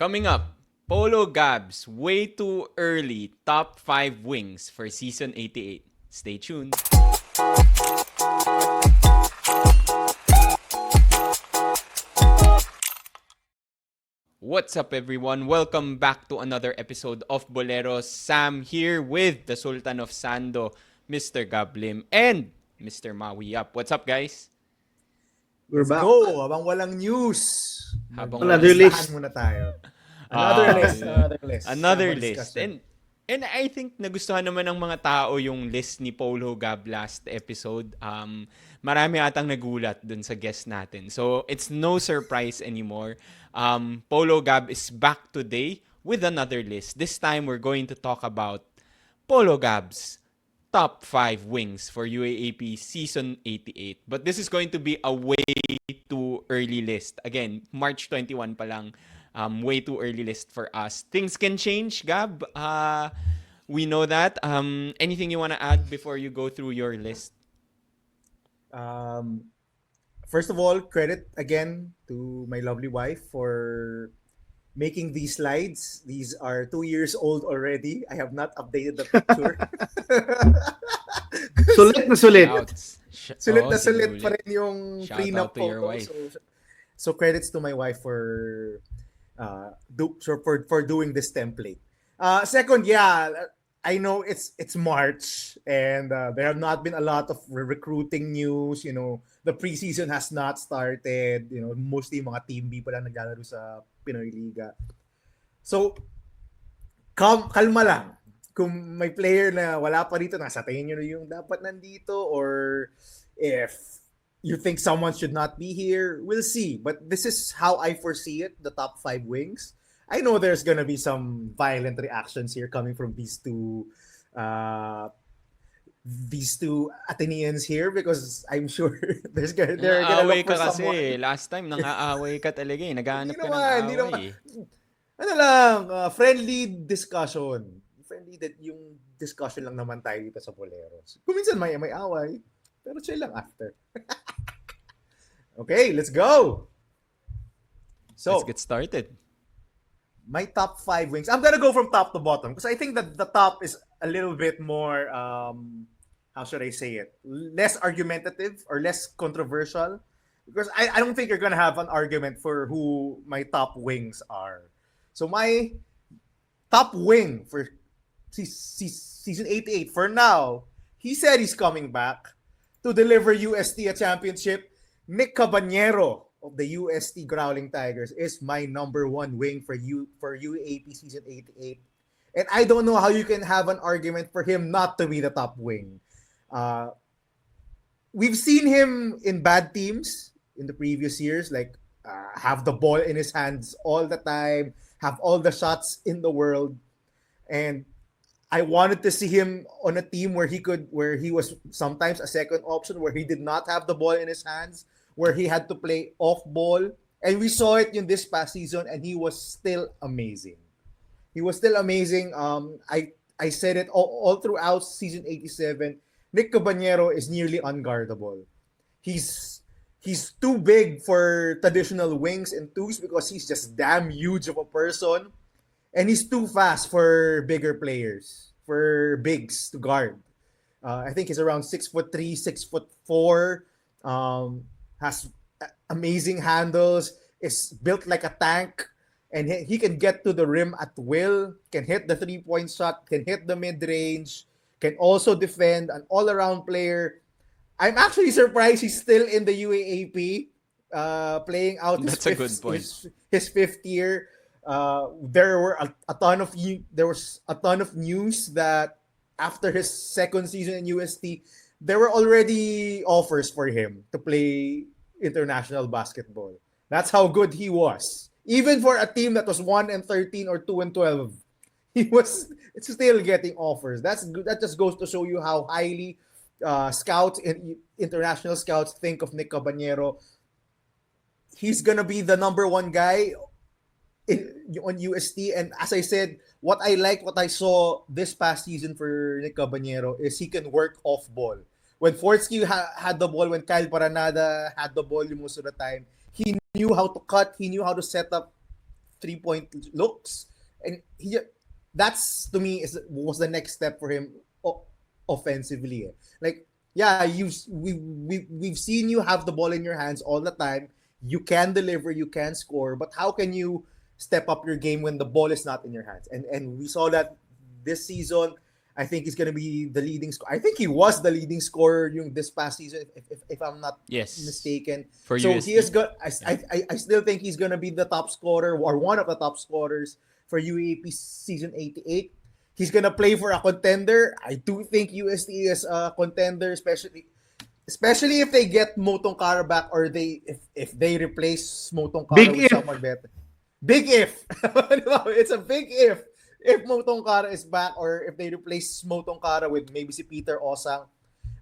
Coming up, PoloGab's way too early top 5 wings for season 88. Stay tuned. What's up, everyone? Welcome back to another episode of Boleros. Sam here with the Sultan of Sando, Mr. Gablim, and Mr. Mawiyap. What's up, guys? We're Let's back. go! Habang walang news, Habang Another walang- list. muna tayo. Ah, Another list. Another Sample list. discussion. And I think nagustuhan naman ng mga tao yung list ni PoloGab last episode. Marami atang nagulat dun sa guest natin. So, it's no surprise anymore. PoloGab is back today with another list. This time, we're going to talk about PoloGab's top 5 wings for UAAP Season 88. But this is going to be a way too early list. Again, March 21 pa lang. Way too early list for us. Things can change, Gab. We know that. Anything you want to add before you go through your list? First of all, credit again to my lovely wife for making these slides. These are 2 years old already. I have not updated the picture. Sulit na sulit. Shouts. Sulit na si sulit Julie. pa rin yung Shout prenup out to your photo. wife. So credits to my wife for doing this template. Second, I know it's March and there have not been a lot of recruiting news. You know, the preseason has not started. You know, mostly mga Team B pa lang naglalaro sa Pinoy Liga. So, kalma lang. Kung may player na wala pa dito, nasa tingin nyo yung dapat nandito, or if you think someone should not be here, we'll see. But this is how I foresee it, the top 5 wings. I know there's gonna be some violent reactions here coming from these two Athenians here, because I'm sure they're gonna Nang-aaway look for ka kasi. someone. Last time, nang-aaway ka talaga eh. Naghahanap ka ng Hindi away. Ano lang, friendly discussion. Friendly that yung discussion lang naman tayo dito sa Boleros. Kung minsan may away, pero chill lang after. Okay, let's go! So, Let's get started. my top 5 wings. I'm gonna go from top to bottom because I think that the top is a little bit more, how should I say it? Less argumentative or less controversial. Because I don't think you're gonna have an argument for who my top wings are. So my top wing for season 88 for now, he said he's coming back to deliver UST a championship. Nic Cabañero of the UST Growling Tigers is my number 1 wing for UAP season 88. And I don't know how you can have an argument for him not to be the top wing. We've seen him in bad teams in the previous years, like have the ball in his hands all the time, have all the shots in the world. And I wanted to see him on a team where he was sometimes a second option, where he did not have the ball in his hands, where he had to play off ball. And we saw it in this past season, and he was still amazing. He was still amazing. I said it all throughout season 87. Nic Cabañero is nearly unguardable. He's too big for traditional wings and twos because he's just damn huge of a person. And he's too fast for bigger players, for bigs to guard. I think he's around 6'3", 6'4". Has amazing handles. Is built like a tank, and he can get to the rim at will. Can hit the 3-point shot. Can hit the mid range. Can also defend. An all-around player. I'm actually surprised he's still in the UAAP, playing out That's a good point. his 5th year. There was a ton of news that after his 2nd season in UST, there were already offers for him to play international basketball. That's how good he was. Even for a team that was 1-13 or 2-12, he was still getting offers. That just goes to show you how highly scouts and international scouts think of Nic Cabañero. He's gonna be the number 1 guy on UST, and as I said, what I saw this past season for Nic Cabañero is he can work off ball. When Fortsky had the ball, when Kyle Paranada had the ball most of the time, he knew how to cut, he knew how to set up 3-point looks, and that's to me was the next step for him offensively. Like, yeah, we've seen you have the ball in your hands all the time. You can deliver, you can score, but how can you step up your game when the ball is not in your hands? And we saw that this season. I think he's gonna be the leading scorer. I think he was the leading scorer this past season, if I'm not mistaken. For so USD. he is good. I still think he's gonna be the top scorer or one of the top scorers for UAAP season 88. He's gonna play for a contender. I do think USD is a contender, especially if they get Motong Kara back, or if they replace Motong Kara with someone better. Big if. It's a big if. If Motong Kara is back, or if they replace Motong Kara with maybe si Peter Osang,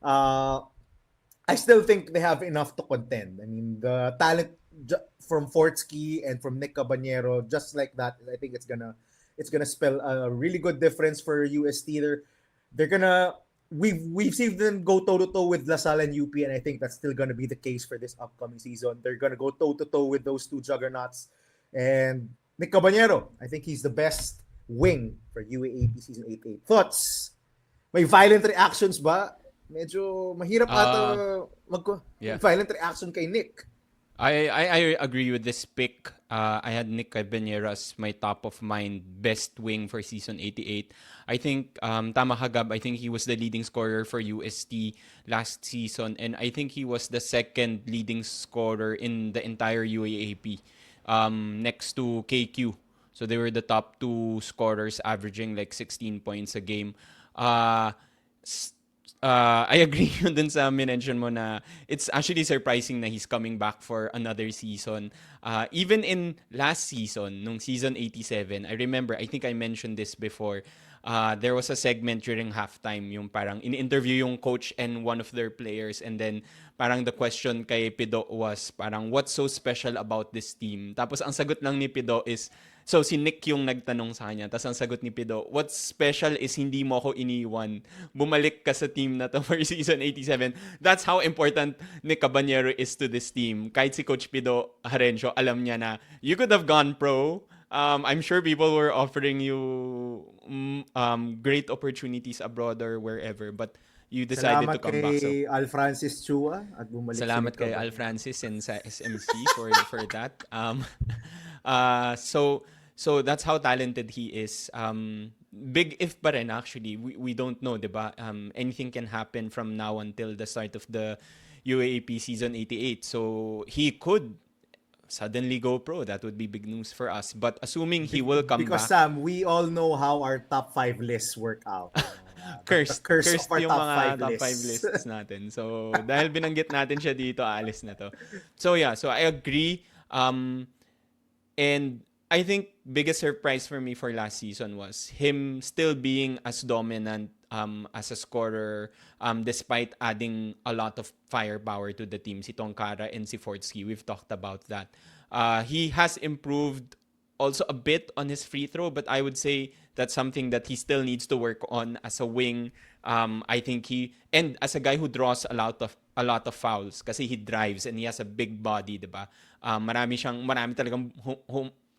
I still think they have enough to contend. I mean, the talent from Fortsky and from Nic Cabañero, just like that, I think it's gonna spell a really good difference for UST. They're gonna we've seen them go toe to toe with LaSalle and UP, and I think that's still gonna be the case for this upcoming season. They're gonna go toe to toe with those two juggernauts, and Nic Cabañero, I think he's the best wing for UAAP season 88. Thoughts? May violent reactions ba? Medyo mahirap violent reaction kay Nick. I agree with this pick. I had Nic Cabañero as my top of mind best wing for season 88. I think tama ka, Gab, I think he was the leading scorer for UST last season, and I think he was the second leading scorer in the entire UAAP, next to KQ. So they were the top two scorers, averaging like 16 points a game. I agree yun dun sa minention mo na it's actually surprising na he's coming back for another season. Even in last season, nung season 87, I remember, I think I mentioned this before, there was a segment during halftime, yung parang in-interview yung coach and one of their players, and then parang the question kay Pido was parang, what's so special about this team? Tapos ang sagot lang ni Pido is, so si Nick yung nagtanong sa kanya, tapos ang sagot ni Pido, what's special is hindi mo ako iniwan. Bumalik ka sa team na to for season 87. That's how important Nic Cabañero is to this team. Kahit si Coach Pido Harencio, alam niya na you could have gone pro. I'm sure people were offering you great opportunities abroad or wherever, but you decided to come back. So, Al Francis Chua at bumalik. Salamat kay Al Francis and sa SMC for that. So that's how talented he is. Big if pa rin actually. We don't know, diba? Anything can happen from now until the start of the UAAP season 88. So he could suddenly go pro. That would be big news for us. But assuming he will come because back. Sam, we all know how our top 5 lists work out. Cursed of our yung top mga 5 top 5 lists. lists natin. So dahil binanggit natin siya dito, alis na to. So yeah, so I agree. And I think biggest surprise for me for last season was him still being as dominant as a scorer, despite adding a lot of firepower to the team. Si Tongkara and si Fortsky, we've talked about that. He has improved also a bit on his free throw, but I would say that's something that he still needs to work on as a wing. I think and as a guy who draws a lot of fouls kasi he drives and he has a big body, diba? Marami talagang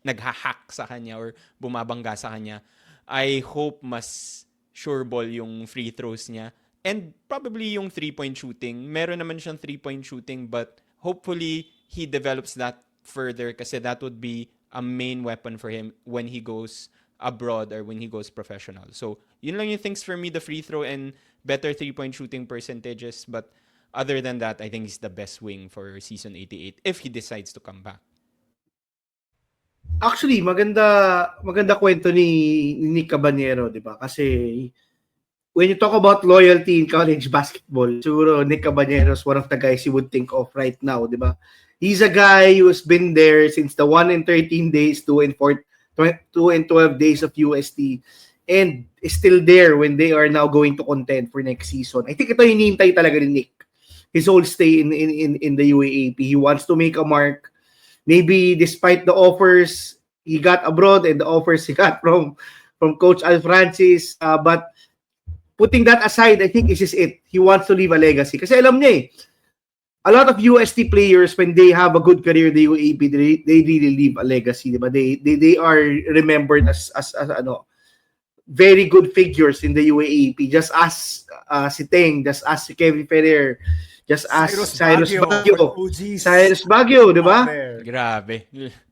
naghahack sa kanya or bumabangga sa kanya. I hope mas sure ball yung free throws niya. And probably yung 3-point shooting. Meron naman siyang 3-point shooting, but hopefully he develops that further kasi that would be a main weapon for him when he goes abroad or when he goes professional. So, yun lang yung things for me, the free throw and better 3-point shooting percentages. But other than that, I think he's the best wing for season 88 if he decides to come back. Actually, maganda kwento ni Nic Cabañero, 'di ba? Kasi when you talk about loyalty in college basketball, siguro Nic Cabañero is one of the guys you would think of right now, 'di ba? He's a guy who's been there since the 1 and 13 days, 2 and 12 days of UST, and is still there when they are now going to contend for next season. I think ito yung hinihintay talaga ni Nick. His whole stay in the UAAP. He wants to make a mark. Maybe despite the offers he got abroad and the offers he got from Coach Al Francis, but putting that aside, I think this is it. He wants to leave a legacy. Kasi alam niya a lot of UST players, when they have a good career in the UAP, they really leave a legacy, diba? They are remembered as ano, very good figures in the UAAP. Just as si Teng, just as si Kevin Ferrer, just as Cyrus for the Baguio. OGs Cyrus Baguio, di out ba? there. Grabe.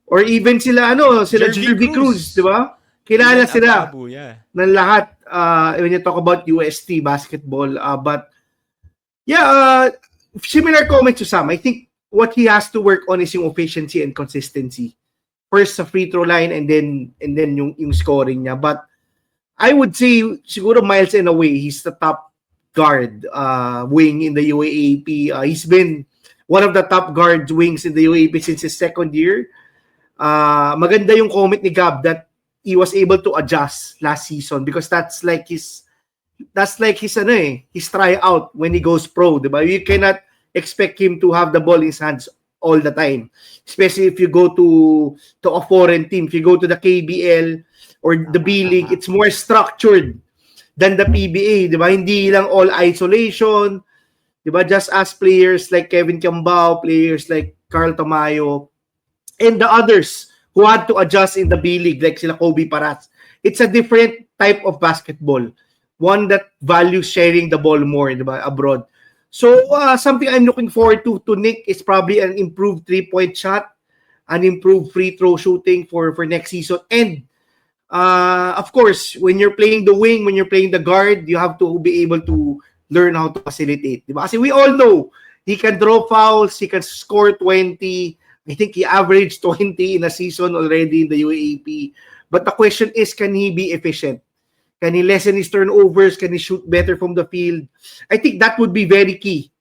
Or even sila Jervy Cruz, di ba? Kilala Ian sila Ababu, yeah. ng lahat when you talk about UST basketball. But yeah, similar comment to Sam. I think what he has to work on is yung efficiency and consistency. First sa free throw line and then yung scoring niya. But I would say siguro miles and away he's the top guard wing in the UAAP. He's been one of the top guard wings in the UAAP since his second year. Maganda yung comment ni Gab that he was able to adjust last season because that's like his his tryout when he goes pro, diba? You cannot expect him to have the ball in his hands all the time, especially if you go to a foreign team. If you go to the KBL or the B League, it's more structured than the PBA, diba? Hindi lang all isolation, diba? Just as players like Kevin Cambao, players like Carl Tamayo, and the others who had to adjust in the B League, like sila Kobe Paras. It's a different type of basketball. One that values sharing the ball more, diba, abroad. So, something I'm looking forward to Nick is probably an improved three-point shot, an improved free throw shooting for next season. And, of course, when you're playing the wing, when you're playing the guard, you have to be able to learn how to facilitate. Diba? Kasi we all know, he can draw fouls, he can score 20. I think he averaged 20 in a season already in the UAAP. But the question is, can he be efficient? Can he lessen his turnovers? Can he shoot better from the field? I think that would be very key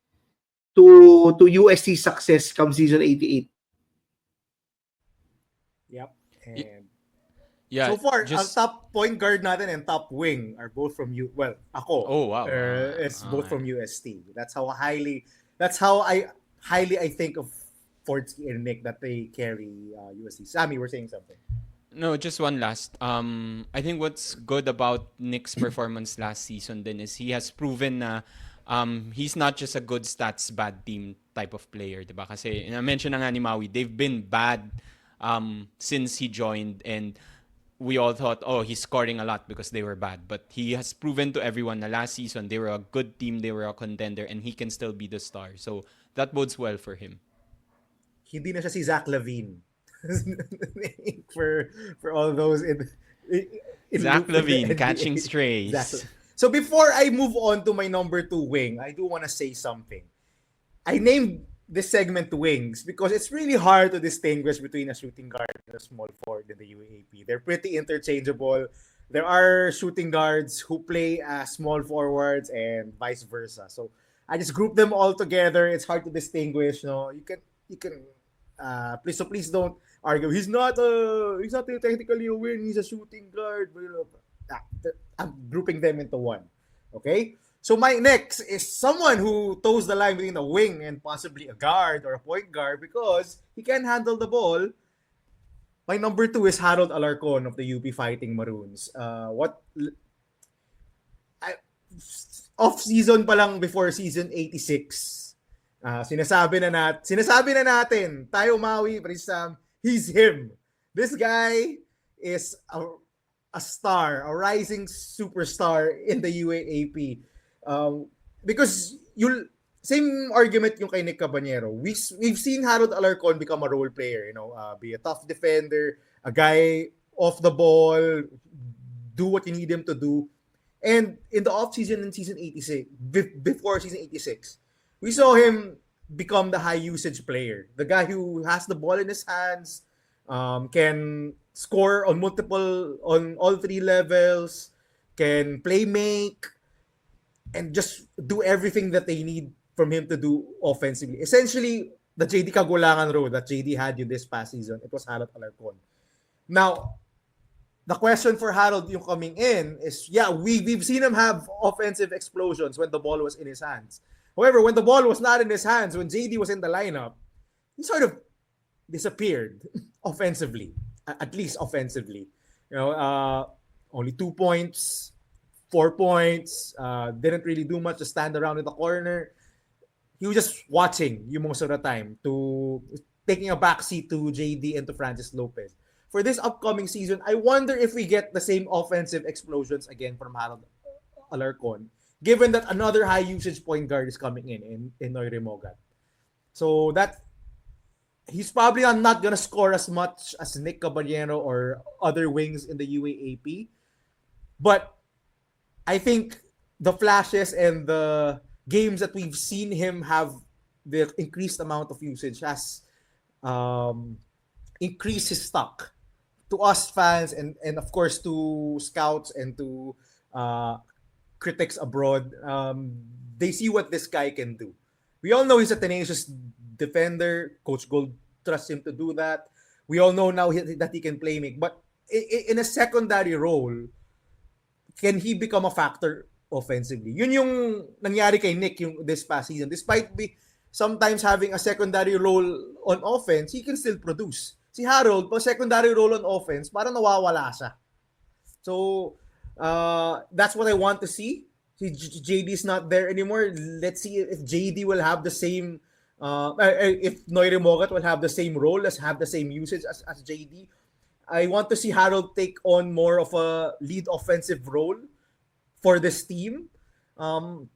to USC's success come season 88. Yep. And Yeah. so far, just, ang top point guard natin and top wing are both from ako. Oh, wow. It's both from UST. That's how I highly think of Fortsky and Nick that they carry UST. Sammy, we're saying something. No, just one last. I think what's good about Nick's performance last season then is he has proven na he's not just a good stats bad team type of player, diba? Kasi na-mention na nga ni Maui, they've been bad since he joined, and we all thought, oh, he's scoring a lot because they were bad. But he has proven to everyone na last season they were a good team, they were a contender, and he can still be the star. So that bodes well for him. Hindi na siya si Zach LaVine. for all those in Zach LaVine catching strays. Exactly. So before I move on to my number 2 wing, I do want to say something. I named this segment wings because it's really hard to distinguish between a shooting guard and a small forward in the UAAP. They're pretty interchangeable. There are shooting guards who play as small forwards and vice versa. So I just group them all together. It's hard to distinguish. No, you can please don't argue. He's not technically a wing. He's a shooting guard. I'm grouping them into one. Okay. So my next is someone who toes the line between a wing and possibly a guard or a point guard because he can handle the ball. My number 2 is Harold Alarcon of the UP Fighting Maroons. Off season pa lang before season 86. Sinasabi na natin, tayo Maui, Sam, he's him. This guy is a star, a rising superstar in the UAAP. Because same argument yung kay Nic Cabañero. We've seen Harold Alarcon become a role player, be a tough defender, a guy off the ball, do what you need him to do. And in the off season in season 86, before season 86, we saw him become the high usage player, the guy who has the ball in his hands, can score on all 3 levels, can play make, and just do everything that they need from him to do offensively. Essentially, the JD Kagulangan road that JD had in this past season, it was Harold Alarcon. Now, the question for Harold yung coming in is, we've seen him have offensive explosions when the ball was in his hands. However, when the ball was not in his hands, when JD was in the lineup, he sort of disappeared offensively, at least offensively. Only 2 points, 4 points, didn't really do much to stand around in the corner. he was just watching you most of the time, to taking a backseat to JD and to Francis Lopez. For this upcoming season, I wonder if we get the same offensive explosions again from Harold Alarcon, given that another high usage point guard is coming in Rainier Maga. So that he's probably not gonna score as much as Nic Cabañero or other wings in the UAAP, but I think the flashes and the games that we've seen him have the increased amount of usage has increased his stock to us fans, and of course to scouts and to critics abroad. They see what this guy can do. We all know he's a tenacious defender. Coach Gold trusts him to do that. We all know now that he can play make. But in a secondary role, can he become a factor offensively? Yun yung nangyari kay Nic yung this past season. Despite sometimes having a secondary role on offense, he can still produce. Si Harold, pag secondary role on offense, parang nawawala siya. So, that's what I want to see. Si JD's not there anymore. Let's see if JD will have the same, if Rainier Maga will have the same role, have the same usage as JD. I want to see Harold take on more of a lead offensive role for this team. That's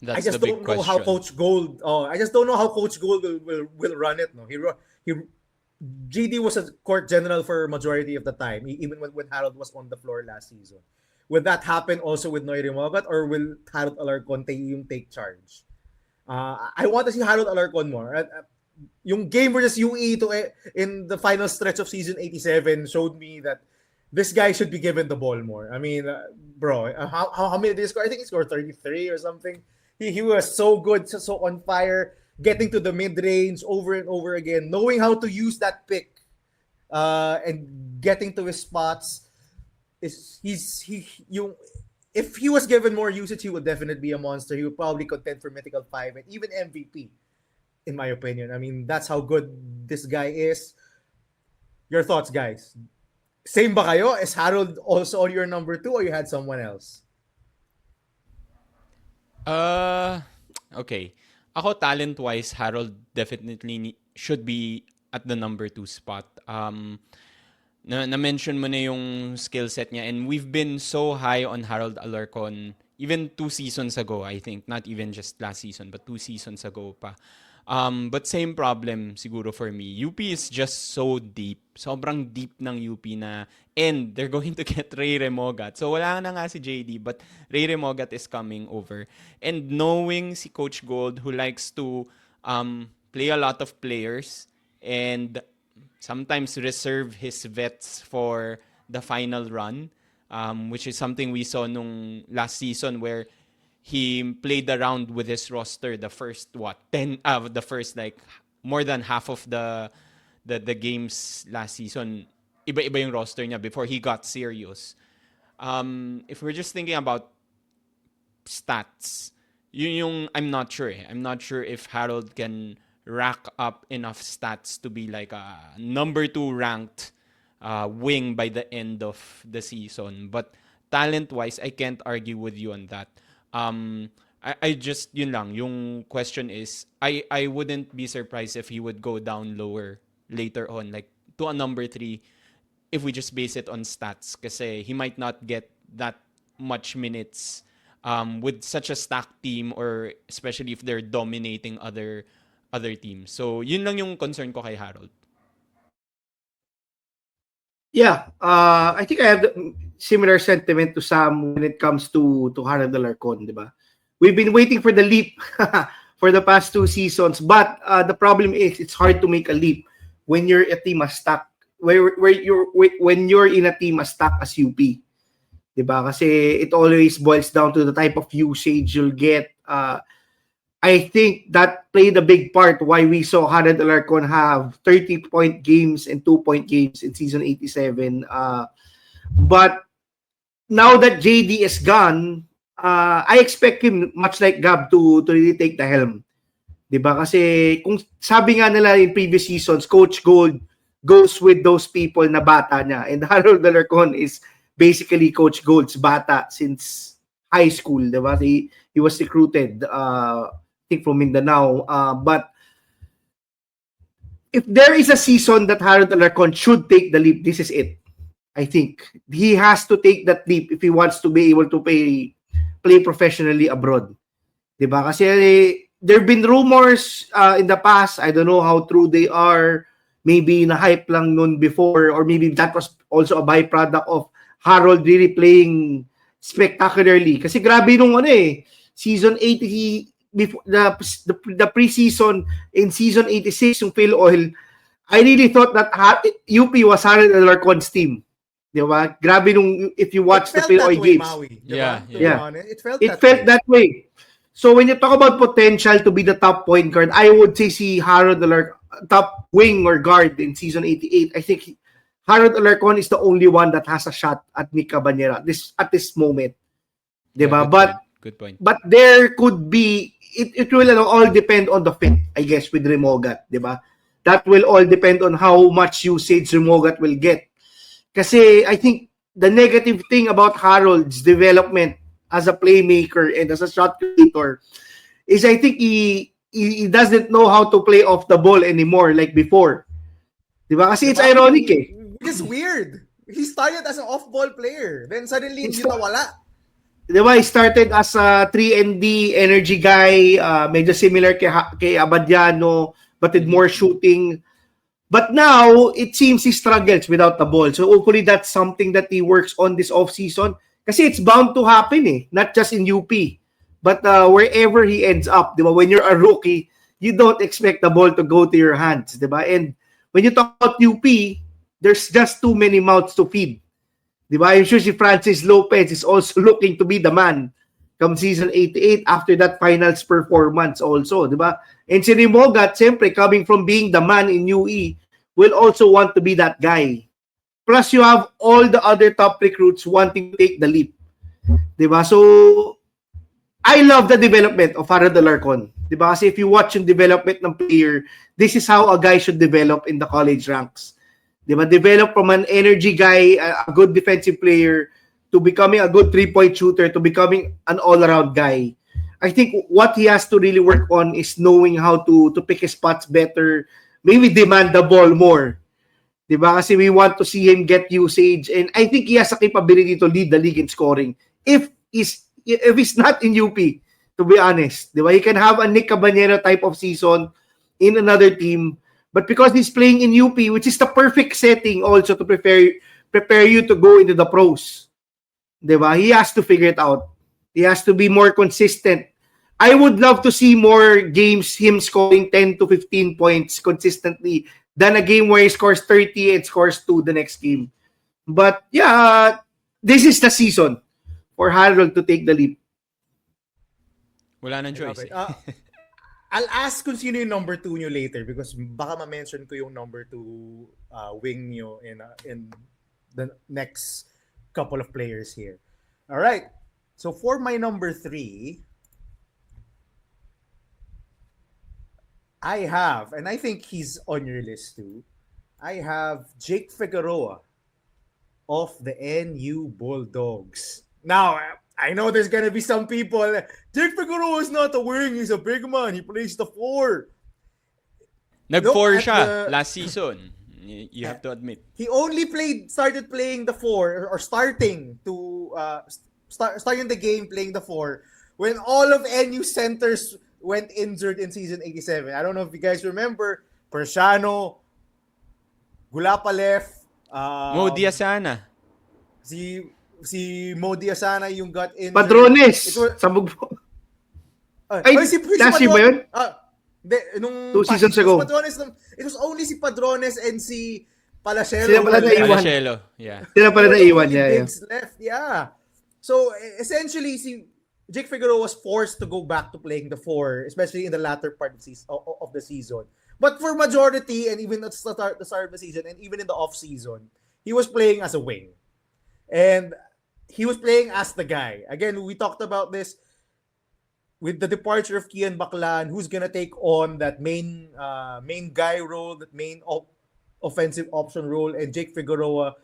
I just the don't big know how question. Coach Gold. I just don't know how Coach Gold will run it. No, he GD was a court general for majority of the time, even when Harold was on the floor last season. Will that happen also with Rainier Maga, or will Harold Alarcon take charge? I want to see Harold Alarcon more. Yung game versus UE in the final stretch of season 87 showed me that this guy should be given the ball more. I mean, bro, how many did he score? I think he scored 33 or something. He was so good, so on fire, getting to the mid-range over and over again, knowing how to use that pick and getting to his spots. If he was given more usage, he would definitely be a monster. He would probably contend for Mythical 5 and even MVP, in my opinion. I mean, that's how good this guy is. Your thoughts, guys? Same ba kayo? Is Harold also on your number 2, or you had someone else? Okay. Ako, talent-wise, Harold definitely should be at the number 2 spot. Na-mention mo na yung skill set niya, and we've been so high on Harold Alarcon even 2 seasons ago, I think. Not even just last season, but 2 seasons ago pa. But same problem siguro for me. UP is just so deep. Sobrang deep ng UP na, and they're going to get Rainier Maga. So wala na nga si JD, but Rainier Maga is coming over. And knowing si Coach Gold, who likes to play a lot of players and sometimes reserve his vets for the final run, which is something we saw nung last season where he played around with his roster the first more than half of the games last season. Iba-iba yung roster niya before he got serious. If we're just thinking about stats, yun yung I'm not sure. I'm not sure if Harold can rack up enough stats to be like a number 2 ranked wing by the end of the season. But talent-wise, I can't argue with you on that. I just, yun lang, yung question is, I wouldn't be surprised if he would go down lower later on, like to a number 3, if we just base it on stats, kasi he might not get that much minutes with such a stacked team, or especially if they're dominating other teams. So yun lang yung concern ko kay Harold. Yeah, I think I have the similar sentiment to Sam when it comes to Harold Alarcon, di ba? We've been waiting for the leap for the past 2 seasons, but the problem is it's hard to make a leap when you're a team as stacked, when you're in a team as stacked as UP, di ba? Kasi it always boils down to the type of usage you'll get. I think that played a big part why we saw Harold Alarcon have 30-point games and 2-point games in season 87. But now that JD is gone, I expect him, much like Gab, to really take the helm. Diba? Kasi kung sabi nga nila in previous seasons, Coach Gold goes with those people na bata niya. And Harold Alarcon is basically Coach Gold's bata since high school. Diba? He was recruited think from Mindanao. But if there is a season that Harold Alarcon should take the leap, this is it. I think he has to take that leap if he wants to be able to play professionally abroad. Diba? Kasi there have been rumors in the past, I don't know how true they are, maybe na-hype lang noon before, or maybe that was also a byproduct of Harold really playing spectacularly. Kasi grabe nung season 80, before the preseason in season 86, yung Phil Oil, I really thought that UP was Harold Alarcon's team. Di ba? Grabe nung, if you watch the Phil Oil games. Maui, Yeah. It felt that way. So when you talk about potential to be the top point guard, I would say si Harold Alarcon, top wing or guard in season 88. I think Harold Alarcon is the only one that has a shot at Nic Cabañero at this moment. Diba? Yeah, good point. But there could be, it will all depend on the fit, I guess, with Remogat. Diba? That will all depend on how much usage Remogat will get. Kasi I think the negative thing about Harold's development as a playmaker and as a shot creator is I think he doesn't know how to play off the ball anymore like before. Diba? Kasi it's ironic eh. It's weird. He started as an off-ball player. Then suddenly, hindi nawala. Diba? He started as a 3-and-D energy guy, medyo similar kay Abadiano, but with more shooting. But now, it seems he struggles without the ball. So hopefully that's something that he works on this off-season. Kasi it's bound to happen eh. Not just in UP. But wherever he ends up, diba? When you're a rookie, you don't expect the ball to go to your hands. Diba? And when you talk about UP, there's just too many mouths to feed. Diba? I'm sure si Francis Lopez is also looking to be the man come season 88 after that finals performance also. Diba? And si Remogat, siyempre, coming from being the man in UE, will also want to be that guy. Plus, you have all the other top recruits wanting to take the leap. Diba? So, I love the development of Harold Alarcon. Diba? Kasi if you watch yung development ng player, this is how a guy should develop in the college ranks. Diba? Develop from an energy guy, a good defensive player, to becoming a good three-point shooter, to becoming an all-around guy. I think what he has to really work on is knowing how to pick his spots better, maybe demand the ball more. Diba? Kasi we want to see him get usage, and I think he has a capability to lead the league in scoring. If he's not in UP, to be honest. Diba? He can have a Nic Cabañero type of season in another team, but because he's playing in UP, which is the perfect setting also to prepare you to go into the pros. Diba? He has to figure it out. He has to be more consistent. I would love to see more games him scoring 10 to 15 points consistently than a game where he scores 30 and scores 2 the next game. But yeah, this is the season for Harold to take the leap. Wala nang choice. I'll ask kung sino yung number 2 nyo later because baka ma-mention ko yung number 2 wing nyo in the next couple of players here. All right. So for my number 3, I have, and I think he's on your list too, I have Jake Figueroa of the NU Bulldogs. Now, I know there's gonna be some people, Jake Figueroa is not a wing, he's a big man, he plays the 4. Nag-4 siya last season. You have to admit. He only started playing the 4, or starting the game playing the 4, when all of NU centers went injured in season 87. I don't know if you guys remember, Persiano, Gulapalev, Mo Diazana. Si Mo Diazana yung got injured. Padrones. Sabog po. Si last year ba yun? Nung 2 seasons ago. It was only si Padrones and si Palacelo. Sila pala naiwan. Yeah. Sila pala naiwan. Yeah. Left. Yeah. So, essentially, Jake Figueroa was forced to go back to playing the 4, especially in the latter part of the season. But for majority, and even at the start of the season, and even in the off-season, he was playing as a wing. And he was playing as the guy. Again, we talked about this with the departure of Kian Baclan, who's gonna take on that main guy role, that main offensive option role, and Jake Figueroa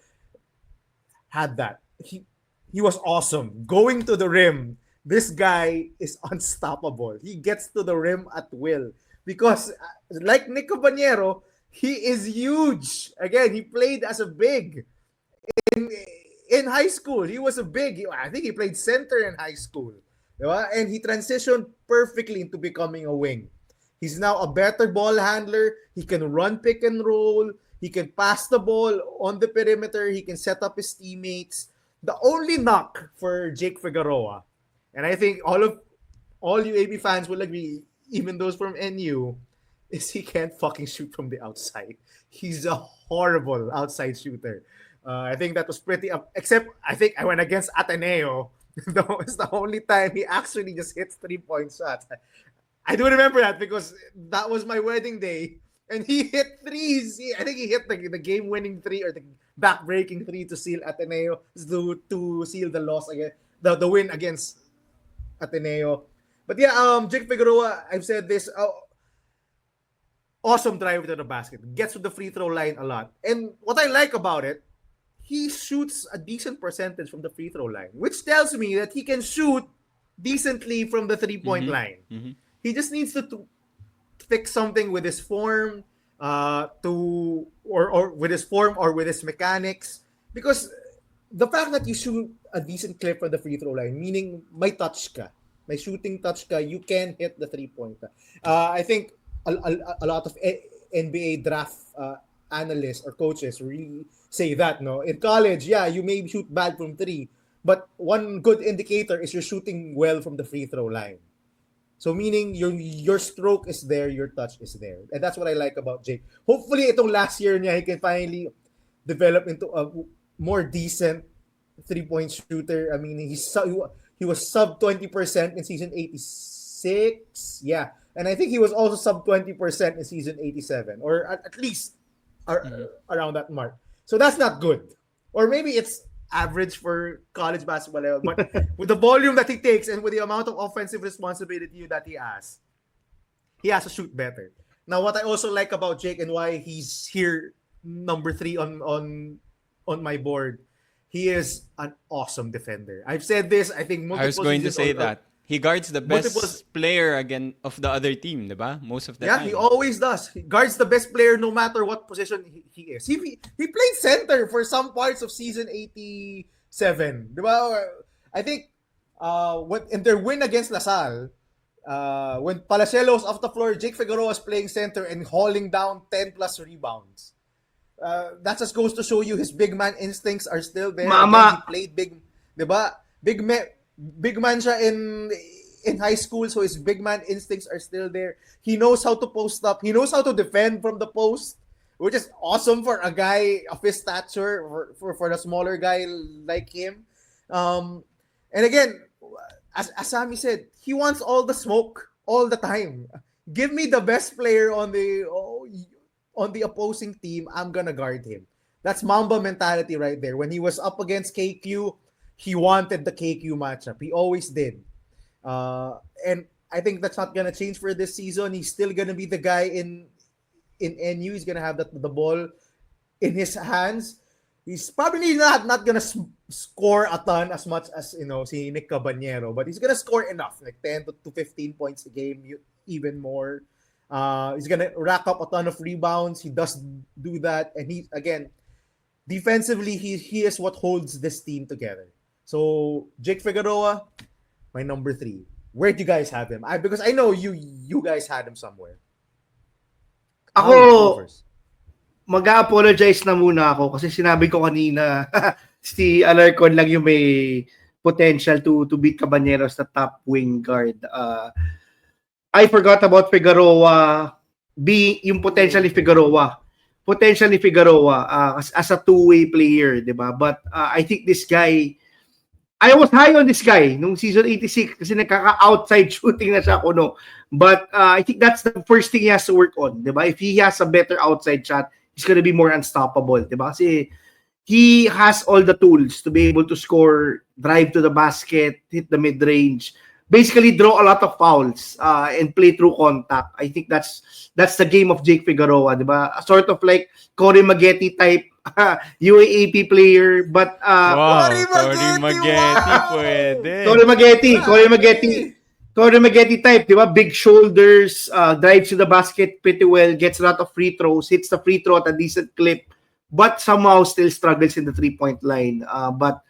had that. He was awesome, going to the rim, this guy is unstoppable. He gets to the rim at will because, like Nic Cabañero, he is huge. Again, he played as a big in high school. He was a big. I think he played center in high school, diba? And he transitioned perfectly into becoming a wing. He's now a better ball handler. He can run pick and roll. He can pass the ball on the perimeter. He can set up his teammates. The only knock for Jake Figueroa, and I think all UAB fans will agree, even those from NU, is he can't fucking shoot from the outside. He's a horrible outside shooter. I think that was pretty except I think I went against Ateneo. That was the only time he actually just hits 3-point shots. I do remember that because that was my wedding day. And he hit threes. I think he hit the game-winning three or the back-breaking three to seal Ateneo, to seal the loss again, the win against Ateneo. But yeah, Jake Figueroa, I've said this, awesome drive to the basket. Gets to the free throw line a lot. And what I like about it, he shoots a decent percentage from the free throw line, which tells me that he can shoot decently from the three-point line. Mm-hmm. He just needs to fix something with his form, or with his form or with his mechanics. Because the fact that you shoot a decent clip from the free throw line, meaning may touch ka, may shooting touch ka, you can hit the 3-pointer. I think a lot of NBA draft analysts or coaches really say that, no? In college, yeah, you may shoot bad from 3, but one good indicator is you're shooting well from the free throw line. So meaning your stroke is there, your touch is there. And that's what I like about Jake. Hopefully itong last year niya, he can finally develop into a more decent 3-point shooter. I mean, he was sub 20% in season 86. Yeah. And I think he was also sub 20% in season 87, or at least around that mark. So that's not good. Or maybe it's average for college basketball level. But with the volume that he takes and with the amount of offensive responsibility that he has to shoot better. Now, what I also like about Jake and why he's here number 3 on my board, he is an awesome defender. I've said this, I think multiple I was going to say seasons that. He guards the best player again of the other team, diba? Most of the time. Yeah, he always does. He guards the best player no matter what position he is. He played center for some parts of season 87. Diba? I think in their win against LaSalle, when Palacios off the floor, Jake Figueroa was playing center and hauling down 10 plus rebounds. That just goes to show you his big man instincts are still there. Mama. Again, he played big, diba? Big man siya in high school, so his big man instincts are still there. He knows how to post up. He knows how to defend from the post, which is awesome for a guy of his stature, for a smaller guy like him. And again, as Sammy said, he wants all the smoke all the time. Give me the best player on the opposing team. I'm gonna guard him. That's Mamba mentality right there. When he was up against KQ, he wanted the KQ matchup. He always did. And I think that's not going to change for this season. He's still going to be the guy in NU. He's going to have the ball in his hands. He's probably not going to score a ton as much as, si Nic Cabañero, but he's going to score enough, like 10 to 15 points a game, even more. He's going to rack up a ton of rebounds. He does do that. And he, again, defensively, he is what holds this team together. So, Jake Figueroa, my number 3. Where do you guys have him? Because I know you guys had him somewhere. Ako, mag-apologize na muna ako kasi sinabi ko kanina si Alarcon lang yung may potential to beat Cabañero as the top wing guard. I forgot about Figueroa being yung potential ni Figueroa. As a two-way player, di ba? But I think this guy, I was high on this guy nung season 86 kasi nagkaka-outside shooting na siya kuno. But I think that's the first thing he has to work on, di ba? If he has a better outside shot, he's gonna be more unstoppable, di ba? Kasi he has all the tools to be able to score, drive to the basket, hit the mid-range, basically draw a lot of fouls and play through contact. I think that's the game of Jake Figueroa, di ba? A sort of like Corey Maggette type UAAP player, but Wow, Cory Cory Maggette, Maggette, wow! pwede. Corey Maggette type, di ba? Big shoulders, drives to the basket pretty well, gets a lot of free throws, hits the free throw at a decent clip, but somehow still struggles in the three-point line. But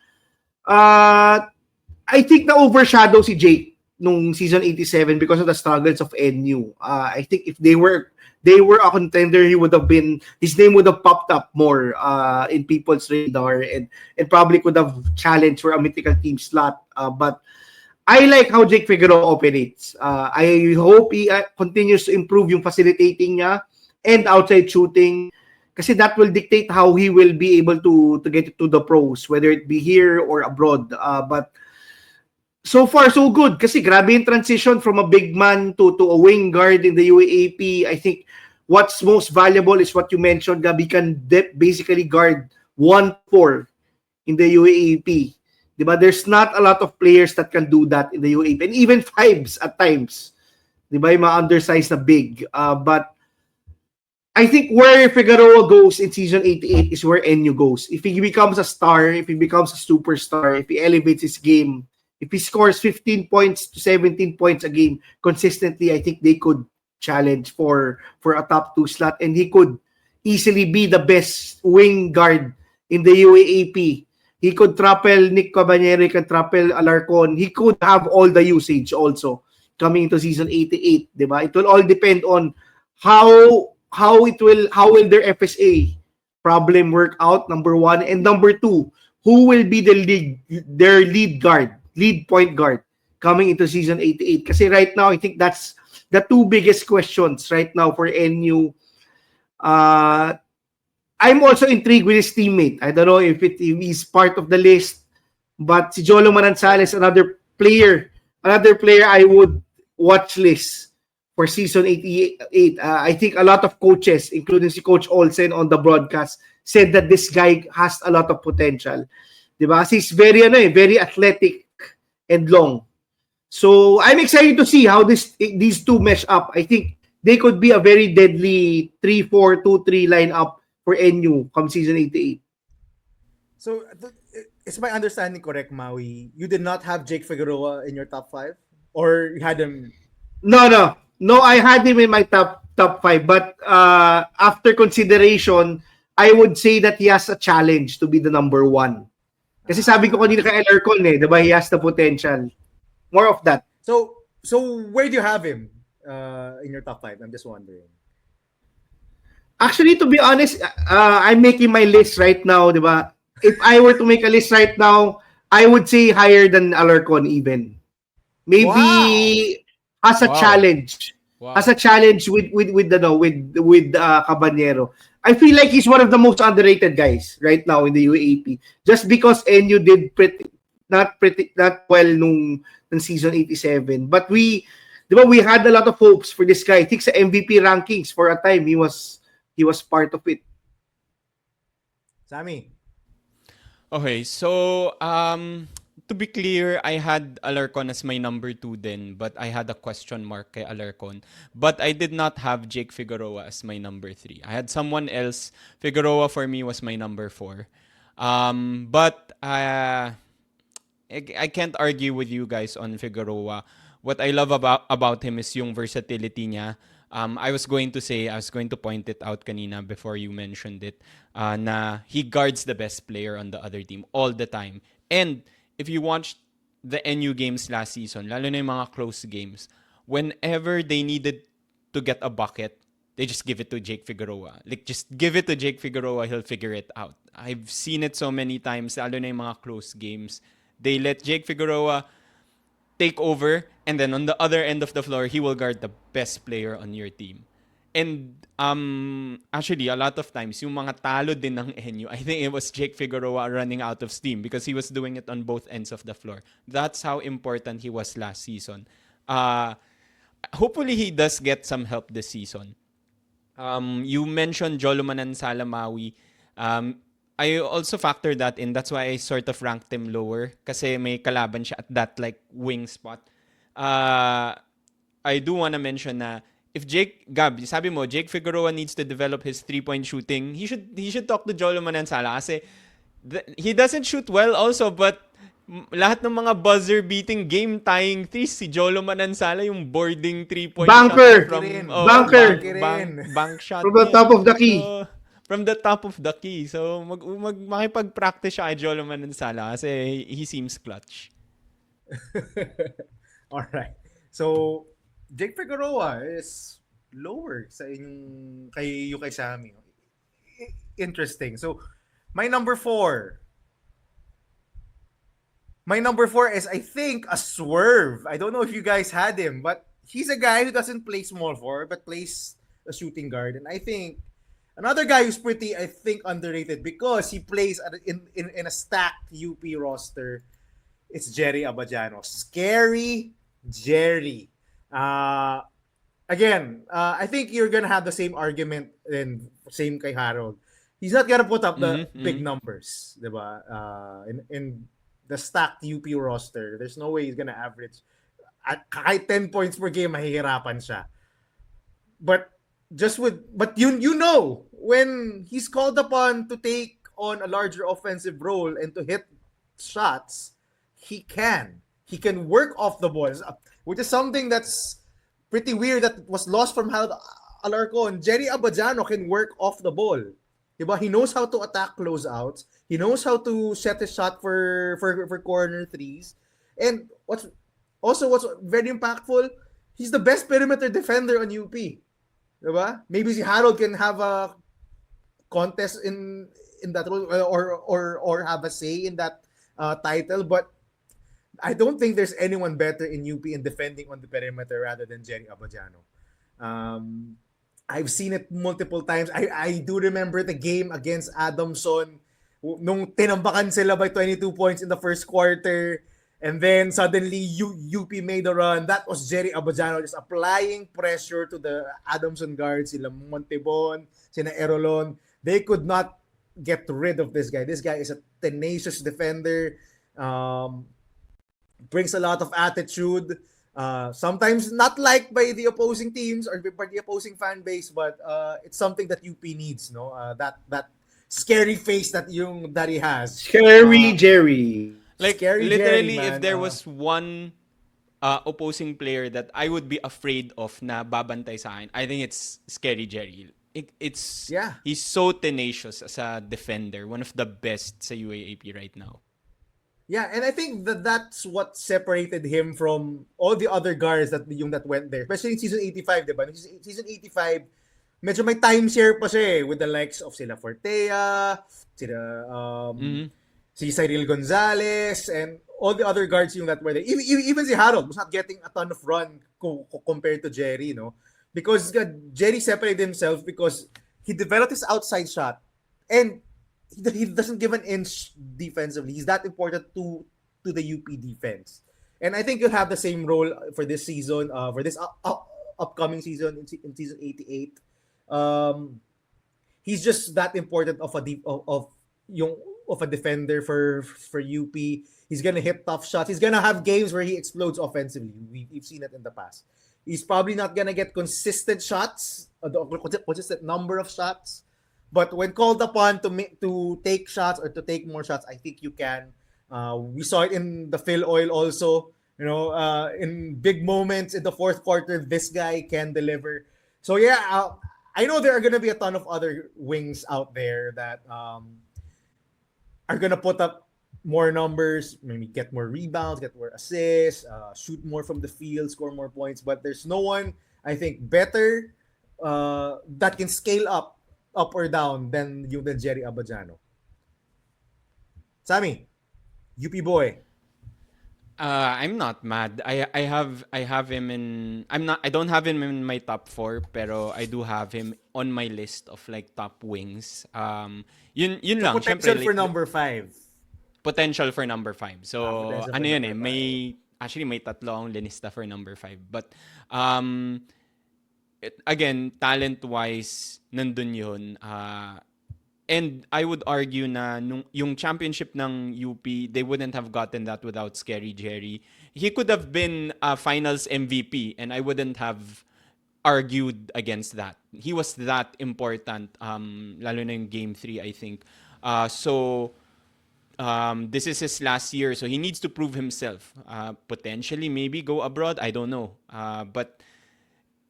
I think na overshadow si Jake nung season 87 because of the struggles of NU. I think if they were a contender, his name would have popped up more in people's radar and probably could have challenged for a mythical team slot. But I like how Jake Figueroa operates. I hope he continues to improve yung facilitating niya and outside shooting kasi that will dictate how he will be able to get to the pros, whether it be here or abroad. But so far, so good. Kasi grabe yung transition from a big man to a wing guard in the UAAP. I think what's most valuable is what you mentioned, Gabi can basically guard 1-4 in the UAAP. Diba? There's not a lot of players that can do that in the UAAP. And even fives at times. Diba? Yung mga undersized na big. But I think where Figueroa goes in season 88 is where NU goes. If he becomes a star, if he becomes a superstar, if he elevates his game, if he scores 15 points to 17 points a game consistently, I think they could challenge for a top 2 slot, and he could easily be the best wing guard in the UAAP. He could triple Nic Cabañero, he can triple Alarcon. He could have all the usage also coming into season 88, diba? It will all depend on how will their FSA problem work out, number 1, and number 2, who will be their lead point guard coming into season 88. Kasi right now, I think that's the 2 biggest questions right now for NU. I'm also intrigued with his teammate. I don't know if he's part of the list, but si Jolo Manansales, another player I would watch list for season 88. I think a lot of coaches, including si Coach Olsen on the broadcast, said that this guy has a lot of potential. Diba? He's very athletic and long. So I'm excited to see how these two mesh up. I think they could be a very deadly 3-4-2-3 lineup for NU come season 88. So, is my understanding correct, Maui? You did not have Jake Figueroa in your top 5? Or you had him? No, I had him in my top 5. But after consideration, I would say that he has a challenge to be the number 1. Kasi sabi ko kanina kay Alarcon diba, he has the potential. More of that. So where do you have him in your top 5? I'm just wondering. Actually, to be honest, I'm making my list right now, diba? If I were to make a list right now, I would say higher than Alarcon even. Maybe as a challenge. Wow. As a challenge with Cabañero. I feel like he's one of the most underrated guys right now in the UAAP. Just because NU did not well nung season 87. But we had a lot of hopes for this guy. I think sa MVP rankings for a time he was part of it. Sammy. Okay, so to be clear, I had Alarcon as my number 2 then, but I had a question mark kay Alarcon. But I did not have Jake Figueroa as my number 3. I had someone else. Figueroa for me was my number 4. But I can't argue with you guys on Figueroa. What I love about him is yung versatility niya. I was going to point it out kanina before you mentioned it, na he guards the best player on the other team all the time. And if you watched the NU games last season, lalo na yung mga close games, whenever they needed to get a bucket, they just give it to Jake Figueroa. Like, just give it to Jake Figueroa, he'll figure it out. I've seen it so many times, lalo na yung mga close games. They let Jake Figueroa take over, and then on the other end of the floor, he will guard the best player on your team. And actually, a lot of times, yung mga talo din ng NU, I think it was Jake Figueroa running out of steam because he was doing it on both ends of the floor. That's how important he was last season. Hopefully, he does get some help this season. You mentioned Joloman and Salamawi. I also factor that in. That's why I sort of ranked him lower kasi may kalaban siya at that like wing spot. I do want to mention na if sabi mo, Jake Figueroa needs to develop his 3-point shooting, he should talk to Jolo Manansala kasi he doesn't shoot well also, but lahat ng mga buzzer-beating, game-tying threes, si Jolo Manansala, yung boarding 3-point Banker! shot from... Banker! Bank shot From the niya. top of the key. So, from the top of the key. So, makipag-practice siya kay Jolo Manansala kasi he seems clutch. Alright. So, Jake Figueroa is lower sa inyong kay Sammy. Interesting. So, my number 4 is, I think, a swerve. I don't know if you guys had him, but he's a guy who doesn't play small forward, but plays a shooting guard. And I think another guy who's pretty, I think, underrated because he plays in a stacked UP roster. It's Jerry Abadiano. Scary Jerry. Again, I think you're gonna have the same argument and same kay Harold. He's not gonna put up the big numbers, diba? In the stacked UP roster, there's no way he's gonna average at kahit 10 points per game, mahihirapan siya. But you know, when he's called upon to take on a larger offensive role and to hit shots, he can work off the ball, which is something that's pretty weird that was lost from Alarcon. Jerry Abadiano can work off the ball. Diba? He knows how to attack closeouts. He knows how to set a shot for corner threes. And what's very impactful, he's the best perimeter defender on UP. Diba? Maybe si Harold can have a contest in that role or have a say in that title, but I don't think there's anyone better in UP in defending on the perimeter rather than Jerry Abadiano. I've seen it multiple times. I do remember the game against Adamson nung tinambakan sila by 22 points in the first quarter, and then suddenly UP made a run. That was Jerry Abadiano just applying pressure to the Adamson guards, sila Montebon, sila Erolon. They could not get rid of this guy. This guy is a tenacious defender. Brings a lot of attitude. Sometimes not liked by the opposing teams or by the opposing fan base, but it's something that UP needs, no? That scary face that he has. Scary Jerry. Like, Scary literally, Jerry, man. if there was one opposing player that I would be afraid of na babantay sa akin, I think it's Scary Jerry. He's so tenacious as a defender, one of the best sa UAAP right now. Yeah, and I think that's what separated him from all the other guards that went there. Especially in season 85, diba? Season 85, medyo may timeshare pa siya with the likes of sila Fortea, sila si Cyril Gonzalez, and all the other guards that were there. Even si Harold was not getting a ton of run compared to Jerry, no? Because Jerry separated himself because he developed his outside shot and he doesn't give an inch defensively. He's that important to the UP defense. And I think he'll have the same role for this season, for this upcoming season in season 88. He's just that important of a defender for UP. He's gonna hit tough shots. He's gonna have games where he explodes offensively. We've seen it in the past. He's probably not gonna get consistent shots, consistent number of shots. But when called upon to take shots or to take more shots, I think you can. We saw it in the Phil Oil also. In big moments in the fourth quarter, this guy can deliver. So yeah, I know there are gonna be a ton of other wings out there that are gonna put up more numbers, maybe get more rebounds, get more assists, shoot more from the field, score more points. But there's no one, I think, better that can scale up or down than Jerry Abadiano. Sammy, UP boy. I'm not mad. I have him in. I don't have him in my top 4, pero I do have him on my list of like top wings. Yun lang. Potential syempre, for number 5. Potential for number 5. So potential ano for yun number may tatlo akong linista for number 5. But again, talent-wise, nandun yun. And I would argue na yung championship ng UP, they wouldn't have gotten that without Scary Jerry. He could have been a finals MVP and I wouldn't have argued against that. He was that important, lalo na yung Game 3, I think. So, this is his last year, so he needs to prove himself. Potentially, maybe go abroad. I don't know. But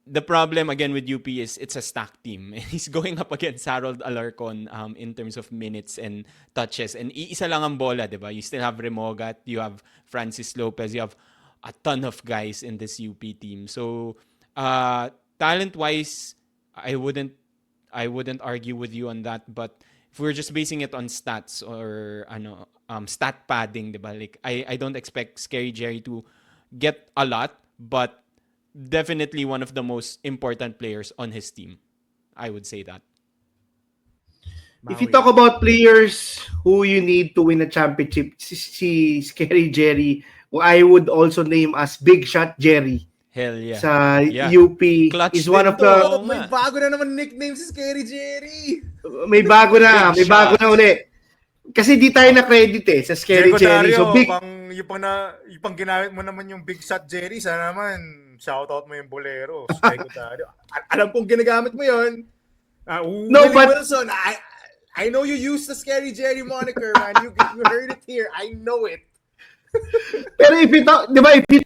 the problem again with UP is it's a stacked team. He's going up against Harold Alarcon in terms of minutes and touches. And iisa lang ang bola, di ba? You still have Remogat, you have Francis Lopez, you have a ton of guys in this UP team. So, talent-wise, I wouldn't argue with you on that. But if we're just basing it on stats or stat padding, di ba? Like, I don't expect Scary Jerry to get a lot, but definitely one of the most important players on his team. I would say that. If you talk about players who you need to win a championship, si Scary Jerry, who I would also name as Big Shot Jerry Hell yeah. sa Yeah. UP, Clutch is one din of to. the... Oo May nga. bago na naman nickname si Scary Jerry. May bago na Big uli. Kasi di tayo na-credit sa Scary Diego Jerry. Dario, So big... yung pang ginamit mo naman yung Big Shot Jerry, sana naman shoutout mo yung Boleros. Diego Dario. Alam kong ginagamit mo yun. No, Willie but- Wilson, I know you used the Scary Jerry moniker, man. You heard it here. I know it. Pero if you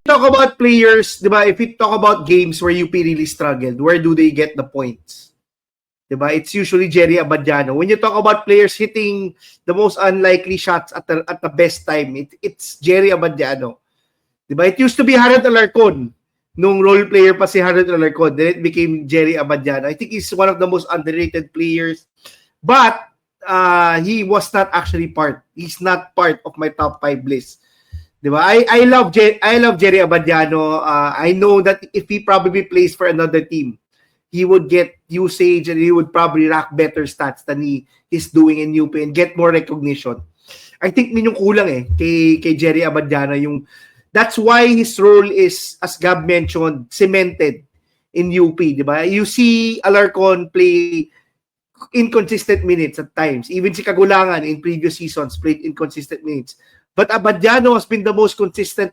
talk about players, if you talk about games where UP really struggled, where do they get the points? It's usually Jerry Abadiano. When you talk about players hitting the most unlikely shots at the best time, it's Jerry Abadiano. It used to be Harold Alarcon. Nung role player pa si Harold Alarcon, then it became Jerry Abadiano. I think he's one of the most underrated players. But he was not actually part. He's not part of my top 5 list. I love Jerry Abadiano. I know that if he probably plays for another team, he would get usage and he would probably rack better stats than he is doing in UP and get more recognition. I think yun yung kulang kay Jerry Abadiano. That's why his role is, as Gab mentioned, cemented in UP. You see Alarcon play inconsistent minutes at times. Even si Kagulangan in previous seasons played inconsistent minutes. But Abadiano has been the most consistent,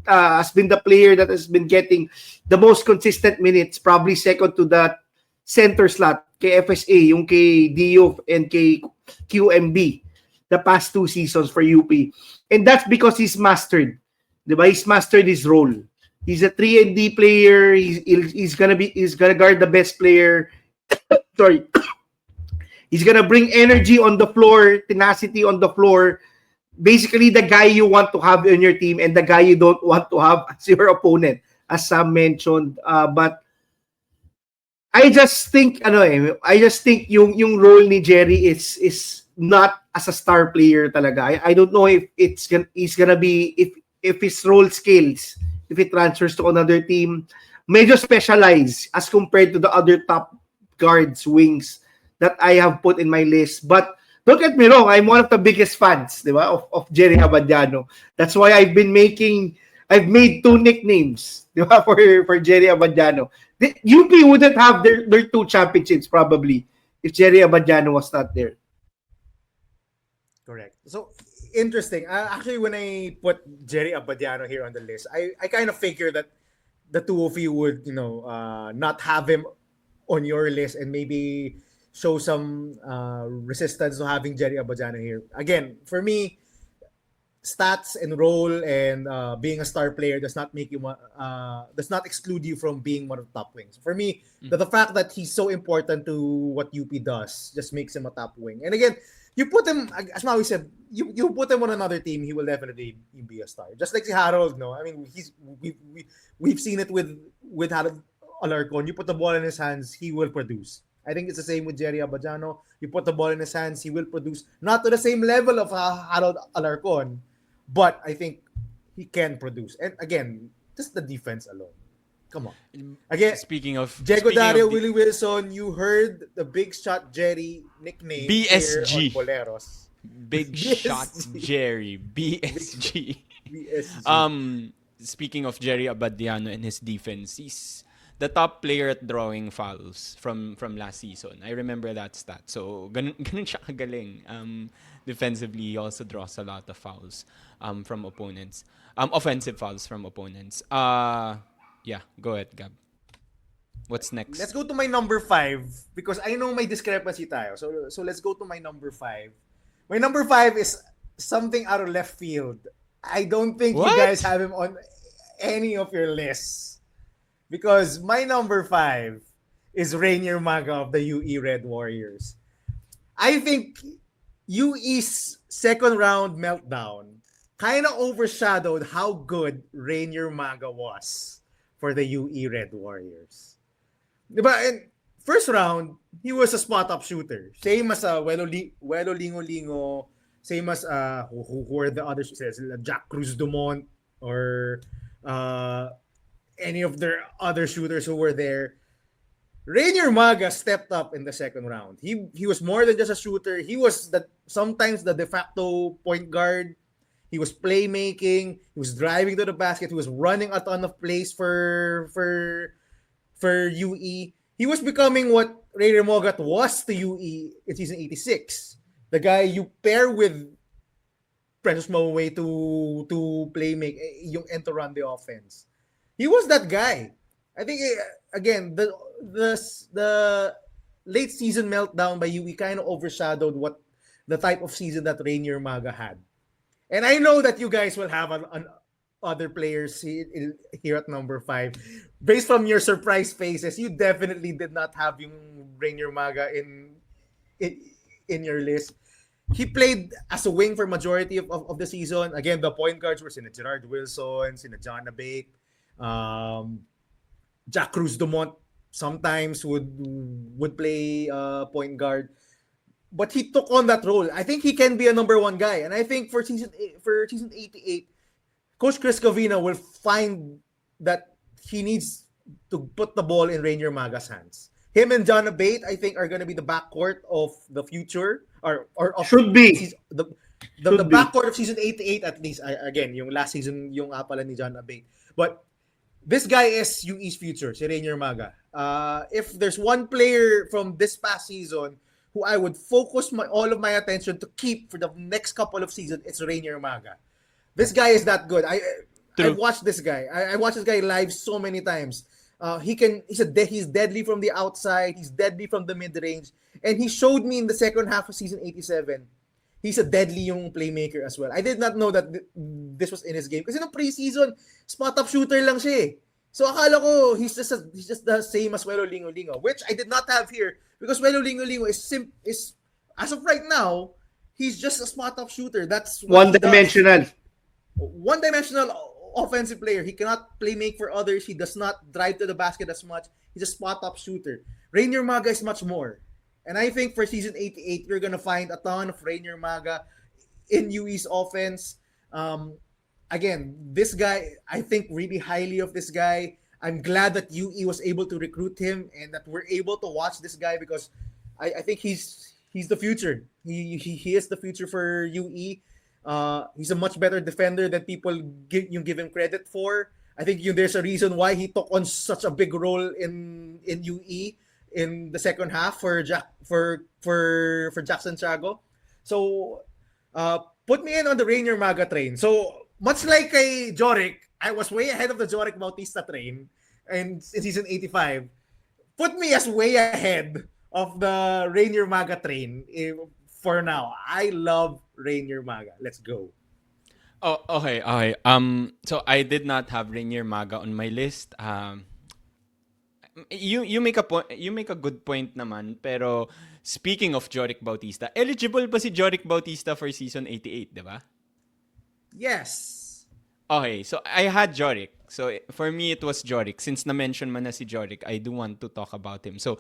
has been the player that has been getting the most consistent minutes, probably second to that center slot kay FSA, yung kay Diouf and kay QMB the past 2 seasons for UP. And that's because he's mastered. He's mastered his role. He's a 3-and-D player. He's gonna guard the best player. Sorry. He's gonna bring energy on the floor, tenacity on the floor. Basically, the guy you want to have in your team and the guy you don't want to have as your opponent, as Sam mentioned. But I just think yung role ni Jerry is not as a star player talaga. I don't know if he's gonna be if his role scales, if it transfers to another team, medyo specialized as compared to the other top guards, wings that I have put in my list. But don't get me wrong, I'm one of the biggest fans, of Jerry Abadiano. That's why I've made 2 nicknames, for Jerry Abadiano. The UP wouldn't have their 2 championships probably if Jerry Abadiano was not there. Correct. So, interesting. Actually, when I put Jerry Abadiano here on the list, I kind of figured that the 2 of you would, not have him on your list and maybe show some resistance to having Jerry Abadiano here. Again, for me, stats and role and being a star player does not make you does not exclude you from being one of the top wings. For me, the fact that he's so important to what UP does just makes him a top wing. And again, you put him, as Maui said, you put him on another team, he will definitely be a star. Just like si Harold, no? I mean, we've seen it with Harold Alarcon. You put the ball in his hands, he will produce. I think it's the same with Jerry Abadiano. You put the ball in his hands, he will produce. Not to the same level of Harold Alarcon, but I think he can produce. And again, just the defense alone. Come on. Again, Speaking of Diego speaking Dario, of the- Willie Wilson, you heard the Big Shot Jerry nickname BSG. here on Boleros. Big BSG. Shot Jerry, BSG. BSG. Speaking of Jerry Abadiano and his defense, he's the top player at drawing fouls from last season. I remember that stat. So ganun siya kagaling. Defensively, he also draws a lot of fouls from opponents. Offensive fouls from opponents. Yeah, go ahead, Gab. What's next? Let's go to my number 5 because I know may discrepancy tayo. So let's go to my number 5. My number 5 is something out of left field. I don't think you What? guys have him on any of your lists. Because my number 5 is Rainier Maga of the UE Red Warriors. I think UE's second round meltdown kind of overshadowed how good Rainier Maga was for the UE Red Warriors. Diba? And first round, he was a spot-up shooter. Same as Welo Lingo-Lingo, same as who were the other shooters, Jack Cruz Dumont or any of their other shooters who were there. Rainier Maga stepped up in the second round. He was more than just a shooter. He was sometimes the de facto point guard. He was playmaking. He was driving to the basket. He was running a ton of plays for UE. He was becoming what Rainier Maga was to UE in season 86. The guy you pair with Precious Maway to play make yung and to run the offense. He was that guy. I think again the late season meltdown by UE kind of overshadowed what the type of season that Rainier Maga had. And I know that you guys will have an other players here at number 5. Based from your surprise faces, you definitely did not have yung Rainier Maga in your list. He played as a wing for majority of the season. Again, the point guards were sina Gerard Wilson, sina John Abate, Jack Cruz Dumont sometimes would play point guard. But he took on that role. I think he can be a number 1 guy. And I think for season 88, Coach Chris Covina will find that he needs to put the ball in Rainier Maga's hands. Him and John Abate, I think, are going to be the backcourt of the future. Or of Should be. The Should be. backcourt of season 88 at least. Again, yung last season, yung pala ni John Abate. But this guy is UE's future, si Rainier Maga. If there's one player from this past season who I would focus all of my attention to keep for the next couple of seasons, it's Rainier Maga. This guy is that good. I watched this guy. I watched this guy live so many times. He's deadly from the outside. He's deadly from the mid-range. And he showed me in the second half of season 87, he's a deadly yung playmaker as well. I did not know that this was in his game. Kasi nung preseason, spot-up shooter lang siya eh. So akala ko he's just the same as Welo Lingo-Lingo, which I did not have here because Welo Lingo-Lingo is as of right now, he's just a spot-up shooter. That's one-dimensional. One-dimensional offensive player. He cannot play make for others. He does not drive to the basket as much. He's a spot-up shooter. Rainier Maga is much more. And I think for season 88, you're gonna find a ton of Rainier Maga in UE's offense. Again, this guy, I think really highly of this guy. I'm glad that UE was able to recruit him and that we're able to watch this guy because I think he's the future. He is the future for UE. He's a much better defender than people give him credit for. I think there's a reason why he took on such a big role in UE in the second half for Jackson Tiago. So put me in on the Rainier Maga train. So much like kay Joric, I was way ahead of the Joric Bautista train in season 85. Put me as way ahead of the Rainier Maga train for now. I love Rainier Maga. Let's go. Oh, okay. So I did not have Rainier Maga on my list. You make a point. You make a good point naman. Pero speaking of Joric Bautista, eligible ba si Joric Bautista for season 88, di ba? Yes. Okay, so I had Joric. So for me, it was Joric. Since na-mention man na si Joric, I do want to talk about him. So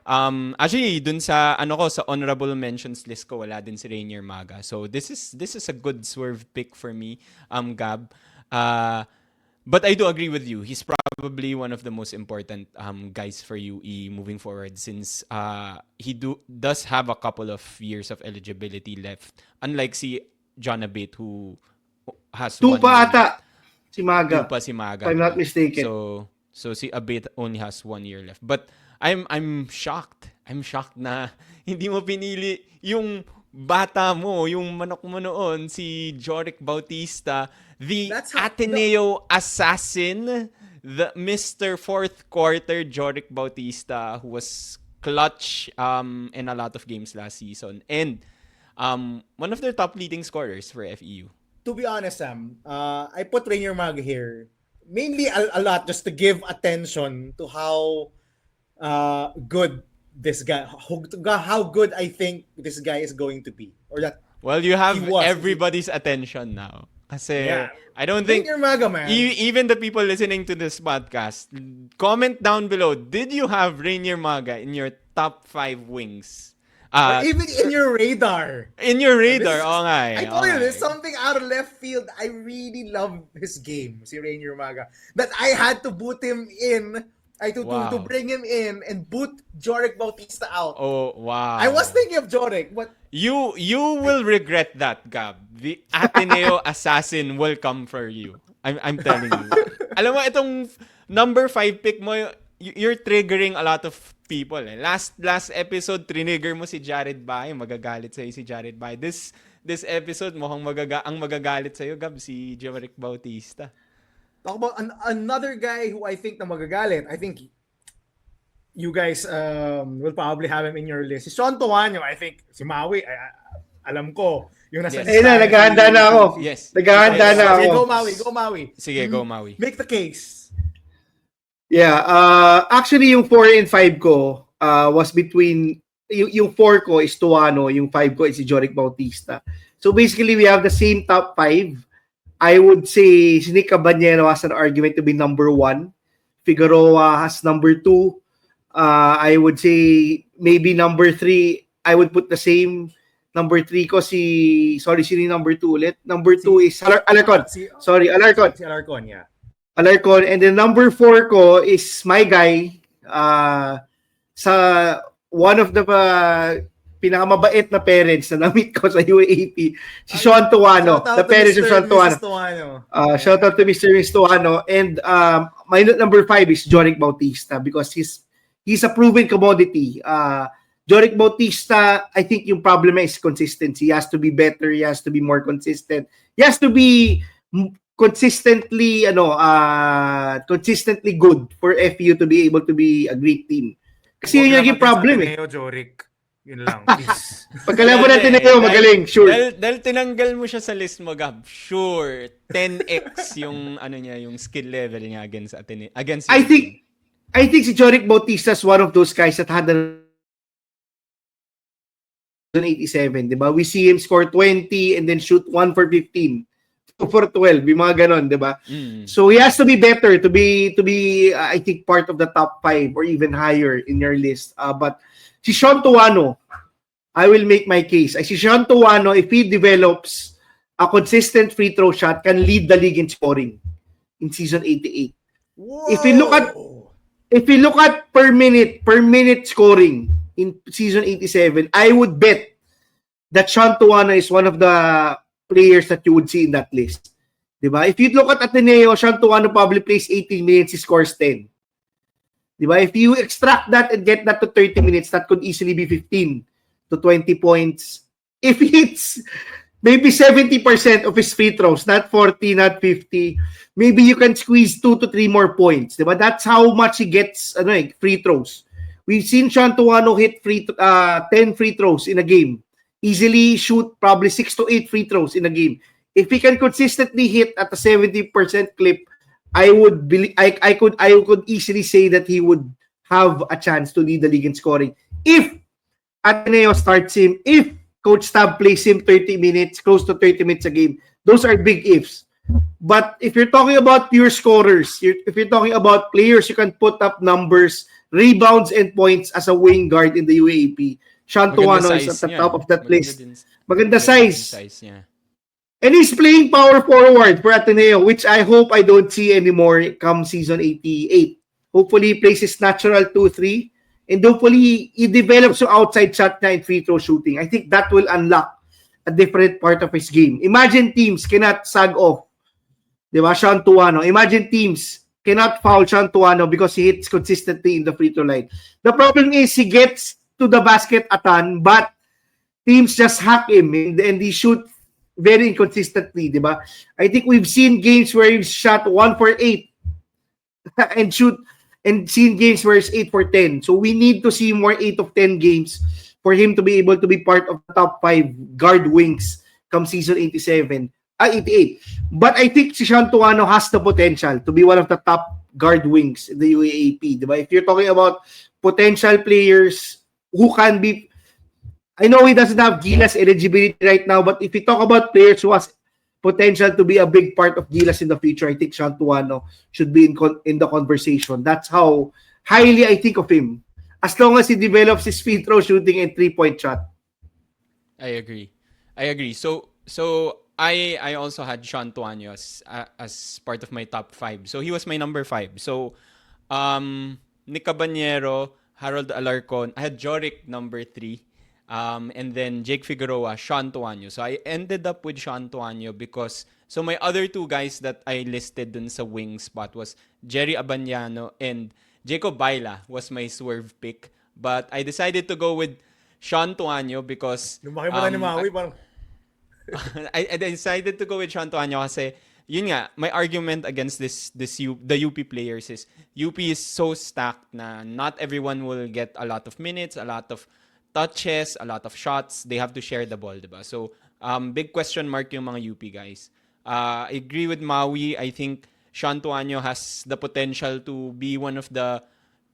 actually, dun sa sa honorable mentions list ko, wala din si Rainier Maga. So this is a good swerve pick for me, Gab. But I do agree with you. He's probably one of the most important guys for UE moving forward since he does have a couple of years of eligibility left. Unlike si John Abate who has 2 1 pa year ata left. si Maga. 2 pa si Maga. If I'm not mistaken. So si Abate only has 1 year left. But I'm shocked. I'm shocked na hindi mo pinili yung bata mo, yung manok mo noon, si Joric Bautista, the Ateneo assassin, the Mr. Fourth Quarter, Joric Bautista, who was clutch in a lot of games last season. And one of their top leading scorers for FEU. To be honest, Sam, I put Rainier Maga here mainly a lot just to give attention to how good this guy, how good I think this guy is going to be, or that. Well, you have He was. everybody's attention now. Kasi Yeah. I don't think Rainier Maga, man. even the people listening to this podcast, comment down below, did you have Rainier Maga in your top 5 wings? Or even in your radar. In your radar, This- oo nga eh. I told oo you, nga there's eh. something out of left field. I really love his game, si Rainier Maga. That I had to boot him in, to bring him in and boot Joric Bautista out. Oh, wow. I was thinking of Joric, but You will regret that, Gab. The Ateneo assassin will come for you. I'm telling you. Alam mo, itong number 5 pick mo, you're triggering a lot of people. Eh. Last episode, trigger mo si Jared Bay. Magagalit sa'yo si Jared Bay. This episode, mukhang ang magagalit sa'yo, Gab, si Joric Bautista. talk about another guy who I think na magagalit. I think you guys will probably have him in your list. Si Sean Tuano, I think. Si Maui, alam ko. Yung nasa Yes. Na, naghahanda na ako. Yes. Naghahanda na ako. Sige, go Maui. Sige, go Maui. Make the case. Yeah, actually yung 4 and 5 ko was between yung 4 ko is Tuano, yung 5 ko is si Joric Bautista. So basically we have the same top 5. I would say si Nic Cabañero has an argument to be number 1. Figueroa has number 2. I would say maybe number 3. I would put the same. Number 3 ko sino number 2 ulit? Number 2 is Alarcon. Alarcon. Si Alarcon, yeah. Alarcon. And then number 4 ko is my guy sa one of the pinakamabait na parents na na-meet ko sa UAAP, si Sean Tuano. The parents of Sean Tuano. Shout out to Mr. Miss Tuano. And my number 5 is Joric Bautista because he's a proven commodity. Joric Bautista, I think yung problem is consistency. He has to be better. He has to be more consistent. He has to be consistently good for FU to be able to be a great team. Kasi yun yung problem eh. Joric. Yun lang, please. Pagkalaban natin na yun, magaling, sure. Dahil tinanggal mo siya sa list mo, Gab, sure, 10x yung yung skill level niya against I think si Joric Bautista is one of those guys that had an 87, di ba? We see him score 20 and then shoot 1 for 15. 2 for 12, yung mga ganon, di ba? So he has to be better to be I think part of the top 5 or even higher in your list. But si Sean Tuano, I will make my case. Si Sean Tuano, if he develops a consistent free throw shot, can lead the league in scoring in season 88. Whoa. If you look at per minute scoring in season 87, I would bet that Sean Tuano is one of the players that you would see in that list. Diba? If you look at Ateneo, Sean Tuano probably plays 18 minutes, he scores 10. Diba? If you extract that and get that to 30 minutes, that could easily be 15 to 20 points. If he hits maybe 70% of his free throws, not 40, not 50, maybe you can squeeze 2 to 3 more points. Diba? That's how much he gets free throws. We've seen Sean Tuano hit 10 free throws in a game. Easily shoot probably 6 to 8 free throws in a game. If he can consistently hit at a 70% clip, I could easily say that he would have a chance to lead the league in scoring. If Ateneo starts him, if Coach Stab plays him 30 minutes, close to 30 minutes a game, those are big ifs. But if you're talking about pure scorers, if you're talking about players you can put up numbers, rebounds, and points as a wing guard in the UAAP, Sean Tuano is at the top of that list. Maganda size. Yeah. And he's playing power forward for Ateneo, which I hope I don't see anymore come season 88. Hopefully, he plays his natural 2-3. And hopefully, he develops some outside shot na and free throw shooting. I think that will unlock a different part of his game. Imagine teams cannot sag off. Diba? Sean Tuano. Imagine teams cannot foul Sean Tuano because he hits consistently in the free throw line. The problem is he gets to the basket a ton, but teams just hack him and he shoot very inconsistently, diba? I think we've seen games where he shot 1 for 8 and shoot and seen games where it's 8 for 10. So we need to see more 8 of 10 games for him to be able to be part of the top 5 guard wings come season 88. But I think si Sean Tuano has the potential to be one of the top guard wings in the UAAP. Diba? If you're talking about potential players who can be, I know he doesn't have Gilas eligibility right now, but if you talk about players who has potential to be a big part of Gilas in the future, I think Sean Tuano should be in the conversation. That's how highly I think of him. As long as he develops his free throw shooting and 3-point shot. I agree. So I also had Sean Tuano as part of my top 5. So he was my number 5. So Nic Cabañero, Harold Alarcon, I had Joric number 3. And then Jake Figueroa, Sean Tuano. So I ended up with Sean Tuano because so my other 2 guys that I listed dun sa wing spot was Jerry Abadiano and Jacob Baila was my swerve pick. But I decided to go with Sean Tuano because Lumaki mo na ni Maui, parang I decided to go with Sean Tuano kasi yun nga, my argument against the UP players is UP is so stacked na not everyone will get a lot of minutes, a lot of touches, a lot of shots. They have to share the ball, diba? So, big question mark yung mga UP guys. I agree with Maui. I think Sean Tuano has the potential to be one of the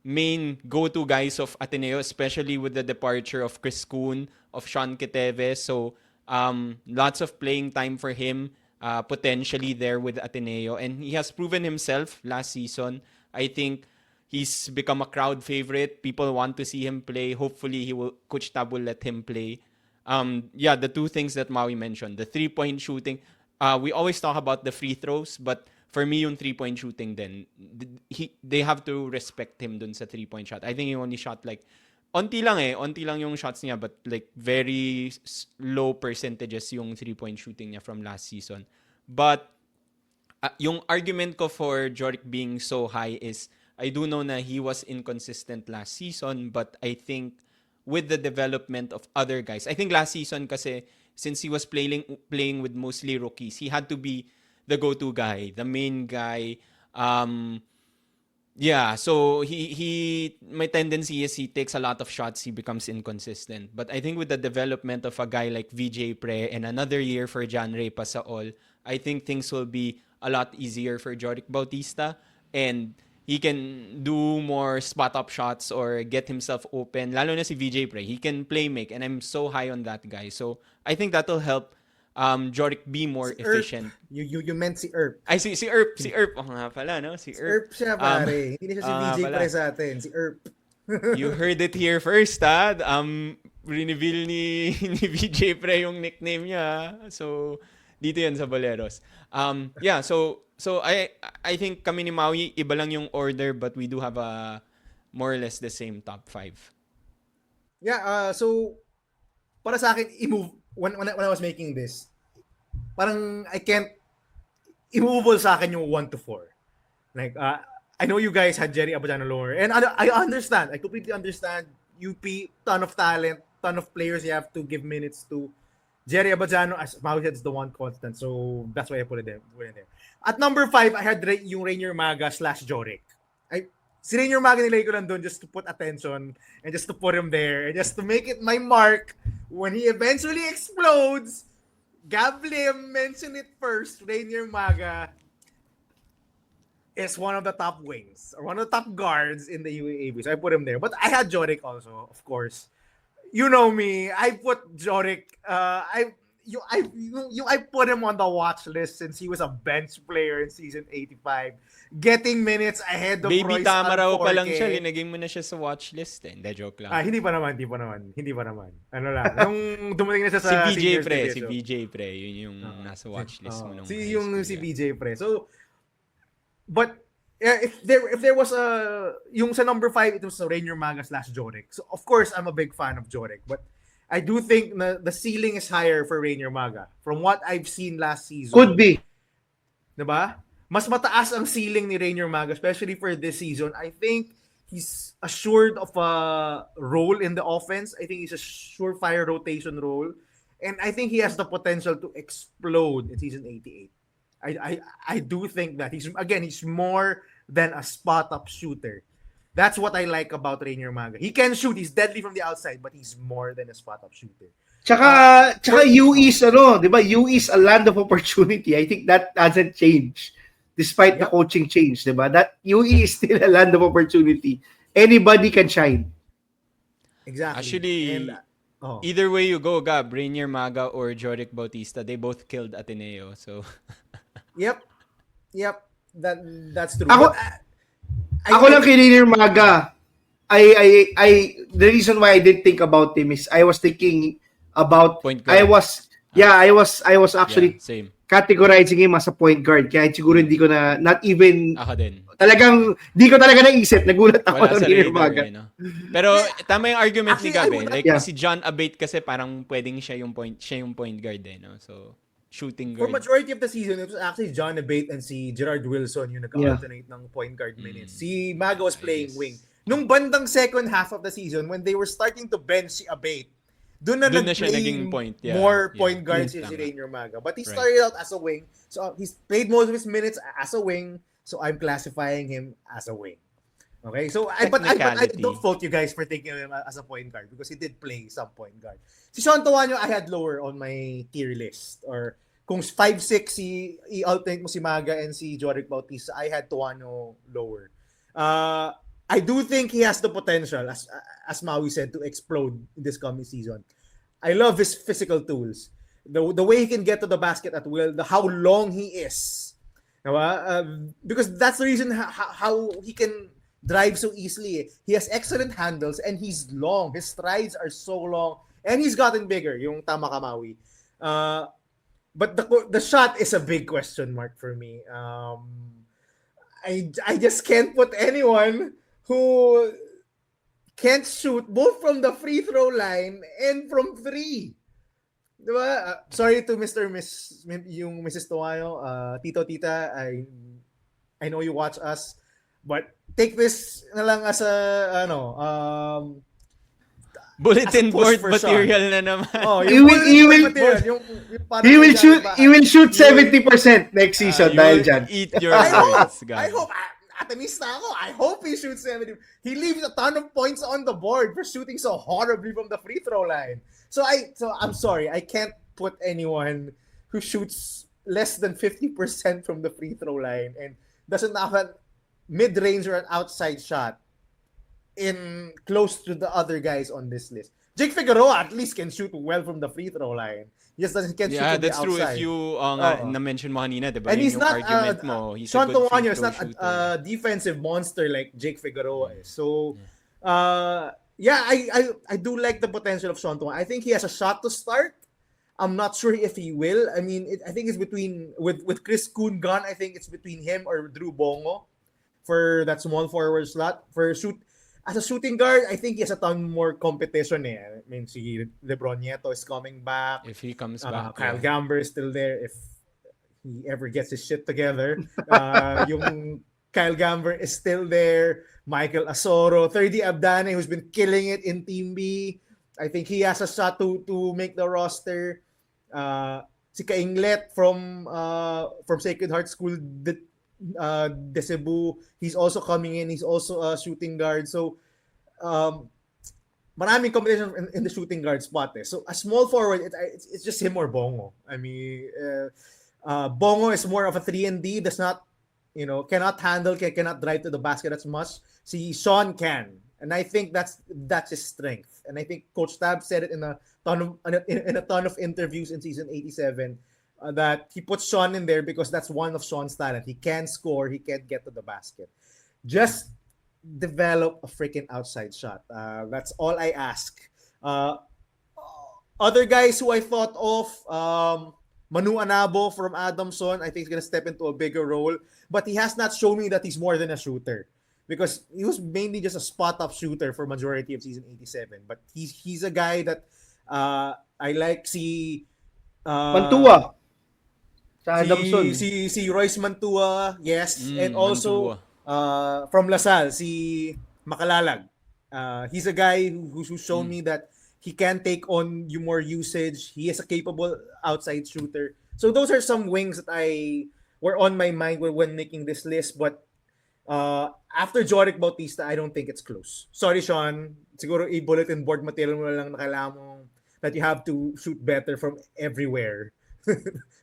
main go-to guys of Ateneo, especially with the departure of Chris Kuhn, of Sean Queteves. So, lots of playing time for him, potentially there with Ateneo. And he has proven himself last season. I think he's become a crowd favorite. People want to see him play. Hopefully, Coach Tab will let him play. The 2 things that Maui mentioned, the 3-point shooting. We always talk about the free throws, but for me, yung 3-point shooting then they have to respect him dun sa 3-point shot. I think he only shot like onti lang yung shots niya, but like very low percentages yung 3-point shooting niya from last season. But yung argument ko for Joric being so high is I do know na he was inconsistent last season, but I think with the development of other guys, I think last season kasi since he was playing with mostly rookies, he had to be the go-to guy, the main guy. So he my tendency is he takes a lot of shots, he becomes inconsistent. But I think with the development of a guy like VJ Pre and another year for John Ray Pasaol, I think things will be a lot easier for Joric Bautista, and he can do more spot-up shots or get himself open. Lalo na si VJ Pre, he can play make, and I'm so high on that guy. So I think that'll help Joric be more efficient. You meant si Erp. Ay, si Erp. Si Erp. Oh nga pala, no? Si Si Erp. Erp siya, pare. Hindi na siya si VJ pala. pare sa atin. Si Erp. You heard it here first, ha? Reveal ni VJ Pre yung nickname niya. So, dito yan sa Boleros. So I think kami ni Maui, iba lang yung order, but we do have a more or less the same top 5. So para sa akin, when I was making this, parang I can't immovable sa akin yung 1 to 4. Like I know you guys had Jerry Abadiano lower, and I understand. I completely understand. UP, ton of talent, ton of players you have to give minutes to. Jerry Abadiano, as Maui said, is the one constant. So, that's why I put it there. At number 5, I had yung Rainier Maga / Joric. Si Rainier Maga nilagay ko lang doon just to put attention and just to put him there and just to make it my mark when he eventually explodes. Gab Lim mentioned it first. Rainier Maga is one of the top wings or one of the top guards in the UAAP. So, I put him there. But I had Joric also, of course. You know me. I put Joric. I put him on the watch list since he was a bench player in season 85, getting minutes ahead of Baby Royce tama raw pa lang Alforque. siya, linagay mo na siya sa watch list. Hindi, joke lang. Hindi pa naman. Ano lang. Nung dumating na siya sa Si VJ seniors Pre, division. si VJ Pre, yun yung nasa watch list mo nung Si high school, si yeah. VJ Pre. So, but if there was yung sa number 5, it was Rainier Maga / Joric. So of course I'm a big fan of Joric, but I do think na the ceiling is higher for Rainier Maga from what I've seen last season. Could be. Diba? Mas mataas ang ceiling ni Rainier Maga, especially for this season. I think he's assured of a role in the offense. I think he's a surefire rotation role, and I think he has the potential to explode in season 88. I do think that he's more than a spot-up shooter. That's what I like about Rainier Maga. He can shoot. He's deadly from the outside, but he's more than a spot-up shooter. Tsaka UE is di ba? UE is a land of opportunity. I think that hasn't changed despite the coaching change, di ba? That UE is still a land of opportunity. Anybody can shine. Exactly. Actually, either way you go, Gab, Rainier Maga or Joric Bautista, they both killed Ateneo. So Yep. That's true. Ako lang kay Rainier Maga. The reason why I didn't think about him is I was thinking about point guard. I was actually same. categorizing him as a point guard. Kaya siguro hindi ko na, not even, Ako din. talagang, di ko talaga naisip. Nagulat ako ng Rainier Maga. No? Pero tama yung argument ni Gab. Like, Yeah. si John Abate kasi parang pwedeng siya yung point guard no? So, shooting For guard. majority of the season, it was actually John Abate and si Gerard Wilson yung nag-alternate ng point guard minutes. Si Maga was playing wing. Nung bandang second half of the season, when they were starting to bench si Abate, doon na siya naging point. Yeah. More point guards si Tama. Rainier Maga. But he started out as a wing. So he's played most of his minutes as a wing. So I'm classifying him as a wing. Okay? So I don't fault you guys for taking him as a point guard because he did play some point guard. Si Sean Tuanyo, I had lower on my tier list. Or kung 5'6", i-alternate mo si Maga and si Joric Bautista, I had Tuanyo lower. I do think he has the potential, as Maui said, to explode in this coming season. I love his physical tools. The way he can get to the basket at will, how long he is. Because that's the reason how he can drive so easily. He has excellent handles and he's long. His strides are so long. And he's gotten bigger, yung tama ka, Maui. But the shot is a big question mark for me. I just can't put anyone who can't shoot both from the free throw line and from three. Diba? Sorry to yung Mrs. Tuayo, Tito, Tita, I know you watch us, but take this na lang as a, bulletin board material na naman. He will shoot 70% next season dahil dyan. Eat your words, guys. I hope, atamista ako. I hope he shoots 70. He leaves a ton of points on the board for shooting so horribly from the free throw line. So I'm sorry, I can't put anyone who shoots less than 50% from the free throw line and doesn't have a mid-range or an outside shot in close to the other guys on this list. Jake Figueroa at least can shoot well from the free throw line. Yes, can't shoot from the outside. Yeah, that's true. If you na-mention mo kanina, diba? And he's not, argument mo, he's Sean a good Tuanyo free is not shooter. a defensive monster like Jake Figueroa is. So, I do like the potential of Sean Tuanyo. I think he has a shot to start. I'm not sure if he will. I mean, I think it's between, with Chris Kuhn gone, I think it's between him or Drew Bongo for that small forward slot. As a shooting guard, I think he has a ton more competition. I mean, si LeBron Nieto is coming back. If he comes back. Kyle Gamber is still there if he ever gets his shit together. Yung Kyle Gamber is still there. Michael Asoro. 30 Abdane, who's been killing it in Team B. I think he has a shot to make the roster. Si Kainglet from Sacred Heart School de Cebu, he's also coming in. He's also a shooting guard. So, maraming competition in the shooting guard spot. So, a small forward, it's just him or Bongo. I mean, Bongo is more of a 3-and-D, does not, cannot handle, cannot drive to the basket as much. Si Sean can. And I think that's his strength. And I think Coach Tab said it in a ton of interviews in season 87 that he puts Sean in there because that's one of Sean's talent. He can score. He can get to the basket. Just develop a freaking outside shot. That's all I ask. Other guys who I thought of, Manu Anabo from Adamson, I think he's going to step into a bigger role. But he has not shown me that he's more than a shooter. Because he was mainly just a spot-up shooter for majority of season 87. But he's a guy that I like Mantua. Sa Adamson. Si Royce Mantua, yes. And also from LaSalle, si Makalalag. He's a guy who's shown me that he can take on more usage. He is a capable outside shooter. So those are some wings that were on my mind when making this list. But After Joric Bautista, I don't think it's close. Sorry, Sean. Siguro i-bulletin board material mo lang na kailangan mong that you have to shoot better from everywhere.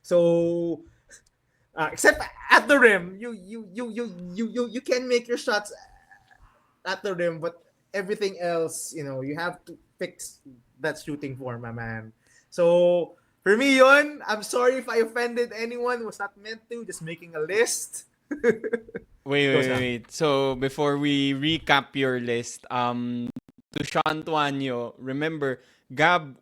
So, except at the rim, you can make your shots at the rim, but everything else, you have to fix that shooting form, my man. So, for me, yun, I'm sorry if I offended anyone. It was not meant to. Just making a list. Wait. So, before we recap your list, to Sean Tuanyo, remember, Gab,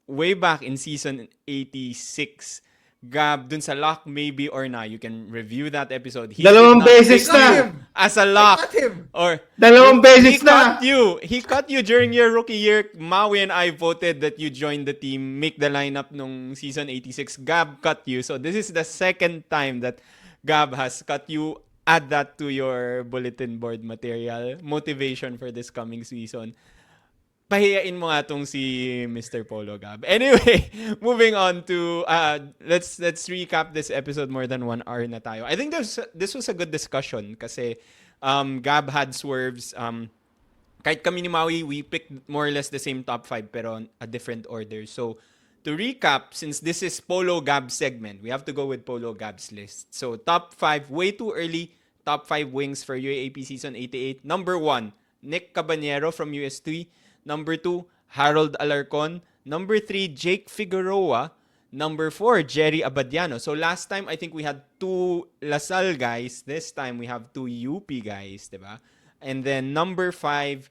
way back in season 86, Gab, dun sa lock maybe or na, you can review that episode. He Dalawang did not beses pick na. you as a lock. I got him. Or Dalawang beses he na. cut you. He cut you during your rookie year. Maui and I voted that you join the team, make the lineup nung season 86. Gab cut you. So this is the second time that Gab has cut you. Add that to your bulletin board material. Motivation for this coming season. Pahiyain mo nga tong si Mr. PoloGab. Anyway, moving on to let's recap this episode. More than 1 hour na tayo. I think this was a good discussion kasi Gab had swerves. Kahit kami ni Maui, we picked more or less the same top 5 pero on a different order. So to recap, since this is PoloGab segment, we have to go with PoloGab's list. So top 5, way too early. Top 5 wings for UAAP season 88. Number 1, Nic Cabañero from US3. Number 2, Harold Alarcon. Number 3, Jake Figueroa. Number 4, Jerry Abadiano. So last time, I think we had 2 Lasal guys. This time, we have 2 UP guys, diba? And then number 5,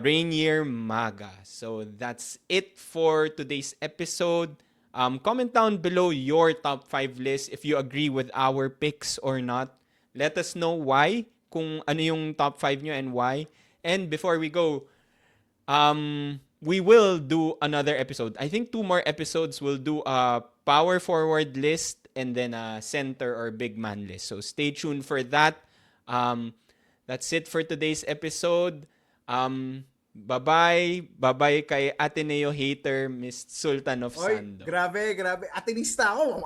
Rainier Maga. So that's it for today's episode. Comment down below your top 5 list if you agree with our picks or not. Let us know why, kung ano yung top 5 nyo and why. And before we go, we will do another episode. I think 2 more episodes. We'll do a power forward list and then a center or big man list. So stay tuned for that. That's it for today's episode. Bye-bye. Bye-bye kay Ateneo hater, Miss Sultan of Oy, Sando. grabe. Atinista ako.